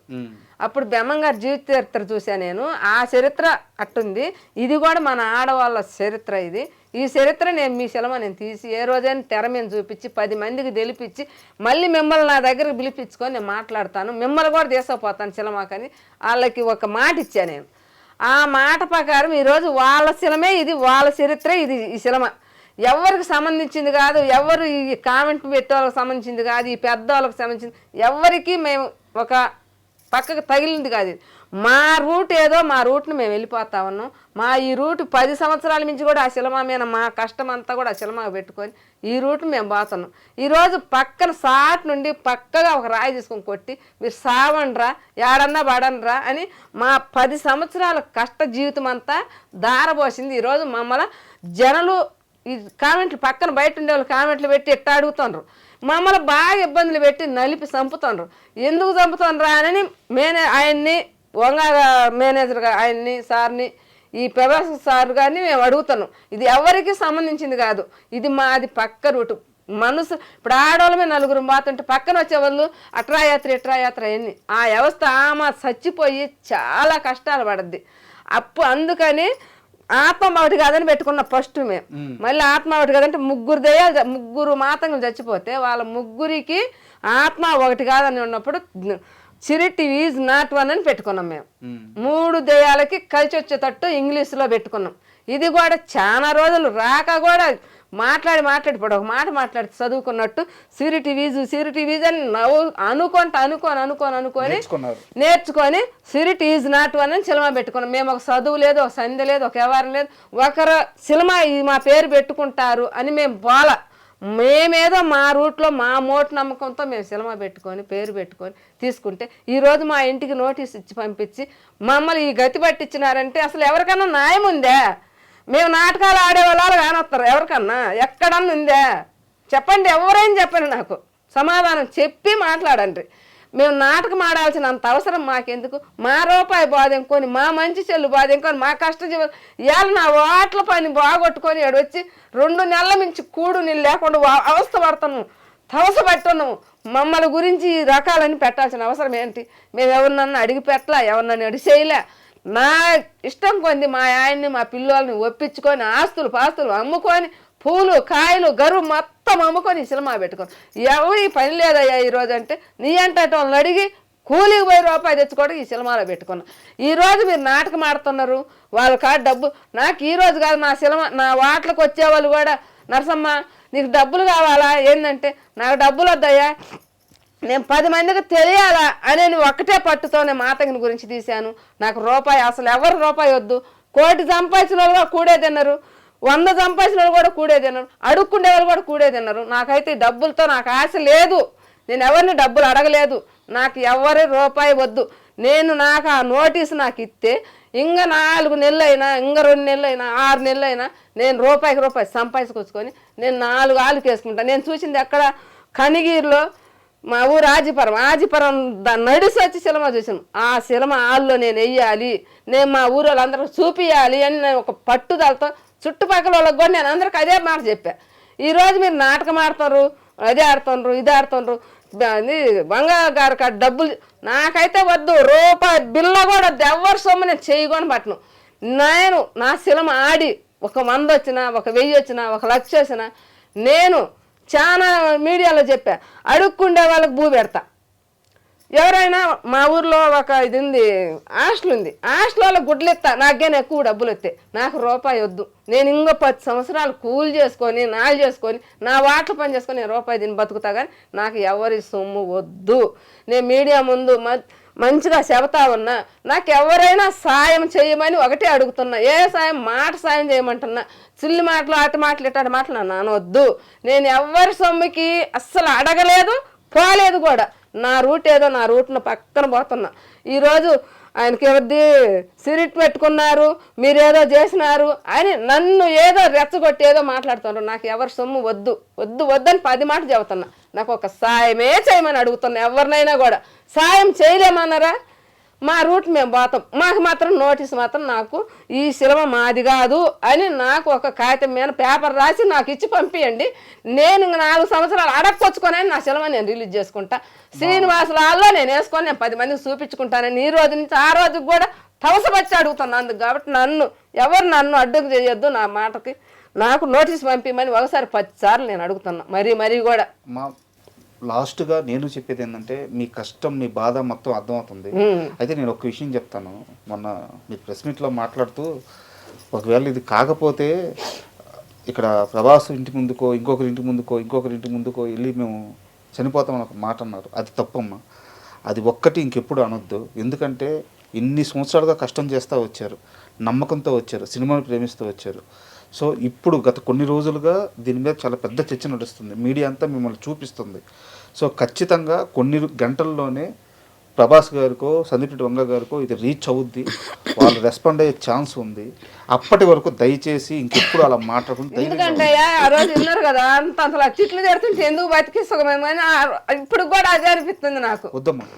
అప్పుడు బెమ్మంగారు జీవిత చరిత్ర చూసా నేను. ఆ చరిత్ర అట్టుంది. ఇది కూడా మన ఆడవాళ్ళ చరిత్ర. ఈ చరిత్ర మీ సినిమా నేను తీసి ఏ రోజైనా తెర మీద చూపించి 10 మందికి తెలిపించి మళ్ళీ మిమ్మల్ని నా దగ్గరకు పిలిపించుకొని నేను మాట్లాడతాను, మిమ్మల్ని కూడా తీసుకుపోతాను సినిమాకని వాళ్ళకి ఒక మాట ఇచ్చా నేను. ఆ మాట ప్రకారం ఈరోజు వాళ్ళ సినిమే ఇది, వాళ్ళ చరిత్రే ఇది. ఈ సినిమా ఎవరికి సంబంధించింది కాదు, ఎవరు ఈ కామెంట్ పెట్టే వాళ్ళకి సంబంధించింది కాదు, ఈ పెద్దవాళ్ళకి సంబంధించింది, ఎవరికి మేము ఒక పక్కకు తగిలింది కాదు. మా రూట్ ఏదో మా రూట్ని మేము వెళ్ళిపోతా ఉన్నాం. మా ఈ రూట్ 10 సంవత్సరాల నుంచి కూడా ఆ సినిమా మీద మా కష్టం అంతా కూడా ఆ సినిమా పెట్టుకొని ఈ రూట్ మేము పోతున్నాం. ఈరోజు పక్కన సాట్ నుండి పక్కగా ఒక రాయి తీసుకొని కొట్టి మీరు సావండ్రా ఏడన్నా పడనరా అని మా 10 సంవత్సరాల కష్ట జీవితం అంతా దారబోసింది. ఈరోజు మమ్మల్ని జనాలు ఈ కామెంట్లు పక్కన బయట ఉండే వాళ్ళు కామెంట్లు పెట్టి ఎట్టా అడుగుతుండ్రు, మమ్మల్ని బాగా ఇబ్బందులు పెట్టి నలిపి చంపుతుండ్రు. ఎందుకు చంపుతుండ్రా అని ఆయన్ని వంగ మేనేజర్ ఆయన్ని సార్ని ఈ ప్రభాస్ సార్ గారిని మేము అడుగుతున్నాం. ఇది ఎవరికి సంబంధించింది కాదు, ఇది మాది పక్క రూటు. మనసు ఇప్పుడు ఆడవాళ్ళమే 4 పోతుంటే పక్కన వచ్చేవాళ్ళు అట్రాయాత్ర ఎన్ని ఆ వ్యవస్థ ఆమె చచ్చిపోయి చాలా కష్టాలు పడద్ది. అందుకని ఆత్మ ఒకటి కాదని పెట్టుకున్న ఫస్ట్ మేము. మళ్ళీ ఆత్మ ఒకటి కాదంటే 3 మాతంగులు చచ్చిపోతే వాళ్ళ 3కి ఆత్మ ఒకటి కాదని ఉన్నప్పుడు చిరిటీ ఈజ్ నాట్ వన్ అని పెట్టుకున్నాం మేము. 3 దెయ్యాలకి కలిసి వచ్చేటట్టు ఇంగ్లీష్లో పెట్టుకున్నాం. ఇది కూడా చాలా రోజులు రాక కూడా మాట్లాడి ఇప్పుడు ఒక మాట మాట్లాడి చదువుకున్నట్టు సిరిటీ వీజ్ అని అనుకొని నేర్చుకొని సిరిటీ ఈజ్ నాట్ వన్ అని సినిమా పెట్టుకున్నాం. మేము ఒక చదువు లేదు, ఒక సంధ్య లేదు, ఒక వ్యవహారం లేదు, ఒకరు సినిమా మా పేరు పెట్టుకుంటారు అని మేము మేమేదో మా రూట్లో మా మోటు నమ్మకంతో మేము సినిమా పెట్టుకొని పేరు పెట్టుకొని తీసుకుంటే ఈరోజు మా ఇంటికి నోటీస్ ఇచ్చి పంపించి మమ్మల్ని ఈ గతి పట్టించినారంటే అసలు ఎవరికన్నా న్యాయం ఉందే? మేము నాటకాలు ఆడేవాళ్ళు కానొస్తారు, ఎవరికన్నా ఎక్కడన్నా ఉందే చెప్పండి, ఎవరైనా చెప్పండి, నాకు సమాధానం చెప్పి మాట్లాడండి. మేము నాటకం ఆడాల్సినంత అవసరం మాకెందుకు? మా రూపాయి బాధెంకొని, మా మంచి చెల్లు బాధెంకొని, మా కష్టజీవులు ఇవాళ నా వాట్ల పని బాగొట్టుకొని వచ్చి 2 నెలల మించి కూడు నీళ్ళు లేకుండా అవస్థ పడుతున్నాము, తవస పట్టున్నాము. మమ్మల్ని గురించి ఈ రకాలని పెట్టాల్సిన అవసరం ఏంటి? మేము ఎవరినన్నా అడిగి పెట్టలా, ఎవరినన్నా అడిగి చేయలే. నా ఇష్టం కొంది మా ఆయన్ని మా పిల్లల్ని ఒప్పించుకొని పాస్తులు అమ్ముకొని పూలు కాయలు గరువు మొత్తం అమ్ముకొని సినిమా పెట్టుకొని ఎవరి పని లేదయ్యా ఈరోజు అంటే నీ అంటే వాళ్ళని అడిగి కూలికి ₹10 తెచ్చుకోవడం ఈ సినిమాలో పెట్టుకున్నాం. ఈరోజు మీరు నాటకం ఆడుతున్నారు, వాళ్ళ కాదు డబ్బు. నాకు ఈరోజు కాదు, నా సినిమా నా వాట్లకు వచ్చేవాళ్ళు కూడా నరసమ్మ నీకు డబ్బులు కావాలా ఏంటంటే నాకు డబ్బులు వద్దయ్యా, నేను 10 మందికి తెలియాలా అనే ఒకటే పట్టుతోనే మాతగిని గురించి తీశాను. నాకు రూపాయి అసలు ఎవరు రూపాయి వద్దు. 1 సంపాదించిన వాళ్ళు కూడా కూడే తిన్నారు, 100 సంపాదించిన వాళ్ళు కూడా కూడే తిన్నారు, అడుక్కుండే వాళ్ళు కూడా కూడే తిన్నారు. నాకైతే డబ్బులతో నాకు ఆశ లేదు, నేను ఎవరిని డబ్బులు అడగలేదు, నాకు ఎవరి రూపాయి వద్దు. నాకు ఆ నోటీసు నాకు ఇస్తే ఇంకా 4 నెలలు అయినా, ఇంకా 2 నెలలు అయినా, 6 నెలలు అయినా నేను రూపాయి సంపాదించుకొచ్చుకొని నేను 4 ఆళ్ళకి వేసుకుంటాను. నేను చూసింది ఎక్కడ కనిగిరిలో మా ఊరు ఆజిపురం నడిసి వచ్చి సినిమా చూసాను. ఆ సినిమా హాల్లో నేను వెయ్యాలి, నేను మా ఊరు వాళ్ళందరూ చూపియాలి అని నేను ఒక పట్టుదలతో చుట్టుపక్కల వాళ్ళకి కూడా నేను అందరికి అదే మాట చెప్పా. ఈరోజు మీరు నాటకం ఆడుతున్నారు, అదే ఆడుతున్నారు, ఇది ఆడుతున్నారు, బంగారు కాదు డబ్బులు నాకైతే వద్దు. రూపాయి బిల్ల కూడా ఎవరి సొమ్ము నేను చేయకొని పట్టను. నేను నా సినిమా ఆడి ఒక 100 వచ్చినా, ఒక 1000 వచ్చినా, ఒక 1,00,000 వచ్చినా నేను చాలా మీడియాలో చెప్పా, అడుక్కుండే వాళ్ళకి భూ పెడతా. ఎవరైనా మా ఊర్లో ఒక ఇది ఉంది, హాస్టల్ ఉంది, హాస్టల్ వాళ్ళకి గుడ్లు ఇస్తా, నాకేనా ఎక్కువ డబ్బులు వస్తాయి, నాకు రూపాయి వద్దు. నేను ఇంకో 10 సంవత్సరాలు కూలి చేసుకొని చేసుకొని నా వాటర్ పని చేసుకొని నేను రూపాయి దీన్ని బతుకుతా, కానీ నాకు ఎవరి సొమ్ము వద్దు. నేను మీడియా ముందు మంచిగా చెబుతా ఉన్నా, నాకు ఎవరైనా సాయం చేయమని ఒకటే అడుగుతున్నా. ఏ సాయం? మాట సాయం చేయమంటున్నా. చిల్లి మాటలు, అటు మాటలు, ఇటు మాటలు నన్ను అనవద్దు. నేను ఎవరి సొమ్ముకి అస్సలు అడగలేదు, పోలేదు కూడా. నా రూట్ ఏదో నా రూట్ను పక్కన పోతున్నా. ఈరోజు ఆయనకి ఎవరిది సిరిట్ పెట్టుకున్నారు, మీరేదో చేసినారు అని నన్ను ఏదో రెచ్చగొట్టి ఏదో మాట్లాడుతున్నారు. నాకు ఎవరి సొమ్ము వద్దు వద్దని 10 మాటలు చెబుతున్నా. నాకు ఒక సాయమే చేయమని అడుగుతున్నా. ఎవరినైనా కూడా సాయం చేయలేమన్నారా? మా రూట్ మేము పోతాం, మాకు మాత్రం నోటీస్ మాత్రం నాకు ఈ శిలవ మాది కాదు అని నాకు ఒక కాగితం మీద పేపర్ రాసి నాకు ఇచ్చి పంపియండి. నేను 4 సంవత్సరాలు అడక్కొచ్చుకొని నా శిలవ నేను రిలీజ్ చేసుకుంటా. శ్రీనివాసరాల్లో నేను వేసుకొని నేను 10 మందికి చూపించుకుంటానని ఈ రోజు నుంచి ఆ రోజుకి కూడా తవసపచ్చి అడుగుతాను. అందుకు కాబట్టి నన్ను అడ్డుకు చేయొద్దు. నా మాటకి నాకు నోటీస్ పంపిమని ఒకసారి 10 సార్లు నేను అడుగుతున్నా, మరీ కూడా. మా లాస్ట్గా నేను చెప్పేది ఏంటంటే మీ కష్టం మీ బాధ మొత్తం అర్థమవుతుంది. అయితే నేను ఒక విషయం చెప్తాను. మొన్న మీ ప్రెస్ మీట్లో మాట్లాడుతూ ఒకవేళ ఇది కాకపోతే ఇక్కడ ప్రభాస్ ఇంటి ముందుకో ఇంకొకరి ఇంటి ముందుకో వెళ్ళి మేము చనిపోతామని ఒక మాట అన్నారు. అది తప్పమ్మా. అది ఒక్కటి ఇంకెప్పుడు అనొద్దు. ఎందుకంటే ఇన్ని సంవత్సరాలుగా కష్టం చేస్తూ వచ్చారు, నమ్మకంతో వచ్చారు, సినిమాను ప్రేమిస్తూ వచ్చారు. సో ఇప్పుడు గత కొన్ని రోజులుగా దీని మీద చాలా పెద్ద చర్చ నడుస్తుంది, మీడియా అంతా మిమ్మల్ని చూపిస్తుంది. సో ఖచ్చితంగా కొన్ని గంటల్లోనే ప్రభాస్ గారికో సందీప్ వంగ గారికో ఇది రీచ్ అవుద్ది, వాళ్ళు రెస్పాండ్ అయ్యే ఛాన్స్ ఉంది. అప్పటి వరకు దయచేసి ఇంకెప్పుడు అలా మాట్లాడుకుంటే, ఎందుకంటే ఆ రోజు విన్నారు కదా అంతలా చిట్లు తెడుతుంటే ఎందుకు బతికి సుఖమేమని ఇప్పుడు కూడా అదే అనిపిస్తుంది నాకు. వద్దమ్మా,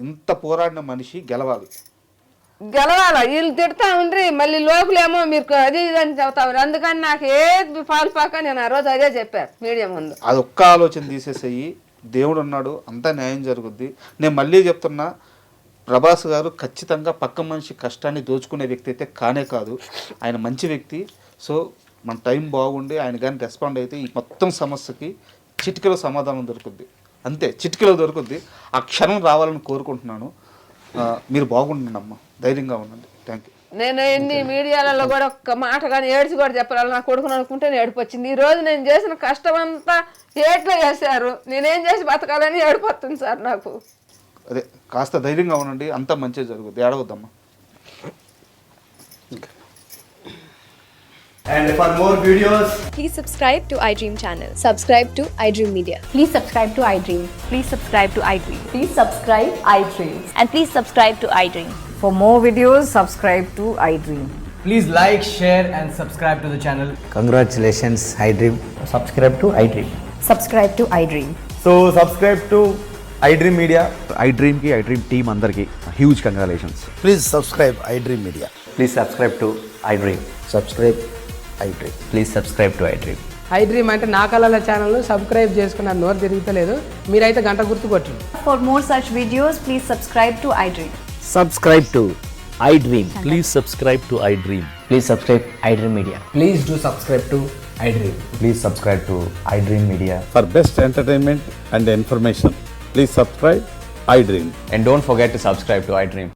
ఇంత పోరాడిన మనిషి గెలవాలి. వీళ్ళు తిడతా ఉండ్రి, మళ్ళీ లోకులేమో మీరు అది ఇది అని చెబుతా ఉన్నారు. అందుకని నాకు ఏది పాల్పాక నేను ఆ రోజు అదే చెప్పాను మీడియా ముందు. అది ఒక్క ఆలోచన తీసేసేయి, దేవుడు ఉన్నాడు, అంతా న్యాయం జరుగుద్ది. నేను మళ్ళీ చెప్తున్నా, ప్రభాస్ గారు ఖచ్చితంగా పక్క మనిషి కష్టాన్ని దోచుకునే వ్యక్తి అయితే కానే కాదు. ఆయన మంచి వ్యక్తి. సో మన టైం బాగుండి ఆయన కానీ రెస్పాండ్ అయితే ఈ మొత్తం సమస్యకి చిటికలో సమాధానం దొరుకుద్ది. అంతే, చిటికలో దొరుకుద్ది. ఆ క్షణం రావాలని కోరుకుంటున్నాను. మీరు బాగుండండి అమ్మ, ధైర్యంగా ఉండండి. Thank you. నేను ఎన్ని మీడియాలలో కూడా ఒక్క మాట కానీ ఏడ్చి కూడా చెప్పాలి. నా కొడుకుని అనుకుంటే ఏడుపు వచ్చింది. ఈ రోజు నేను చేసిన కష్టం అంతా ఏట్లో చేశారు, నేనేం చేసి బతకాలని ఏడిపోతుంది సార్ నాకు. అదే, కాస్త ధైర్యంగా ఉండండి, అంతా మంచిగా జరుగుద్ది, ఏడవద్దమ్మా. And for more videos, Please subscribe to iDream channel. Subscribe to iDream Media. Please subscribe to iDream. Please subscribe to iDream. Please subscribe iDream. And please subscribe to iDream. For more videos, subscribe to iDream. please like, share and subscribe to the channel. Congratulations, iDream. Subscribe to iDream. Subscribe to iDream. So subscribe to iDream Media. iDream ki iDream team andarki huge congratulations. Please subscribe iDream Media. Please subscribe to iDream. Subscribe iDream. Please subscribe to iDream. iDream అంటే నా కళల ఛానల్ సబ్స్క్రైబ్ చేసుకున్న నోరు తిరుగుతలేదు, మీరైతే గంట గుర్తు కొట్టండి. For more such videos, please subscribe to iDream. Subscribe to iDream. Please subscribe to iDream. Please subscribe iDream Media. Please do subscribe to iDream. Please subscribe to iDream Media. For best entertainment and information, please subscribe iDream. And don't forget to subscribe to iDream.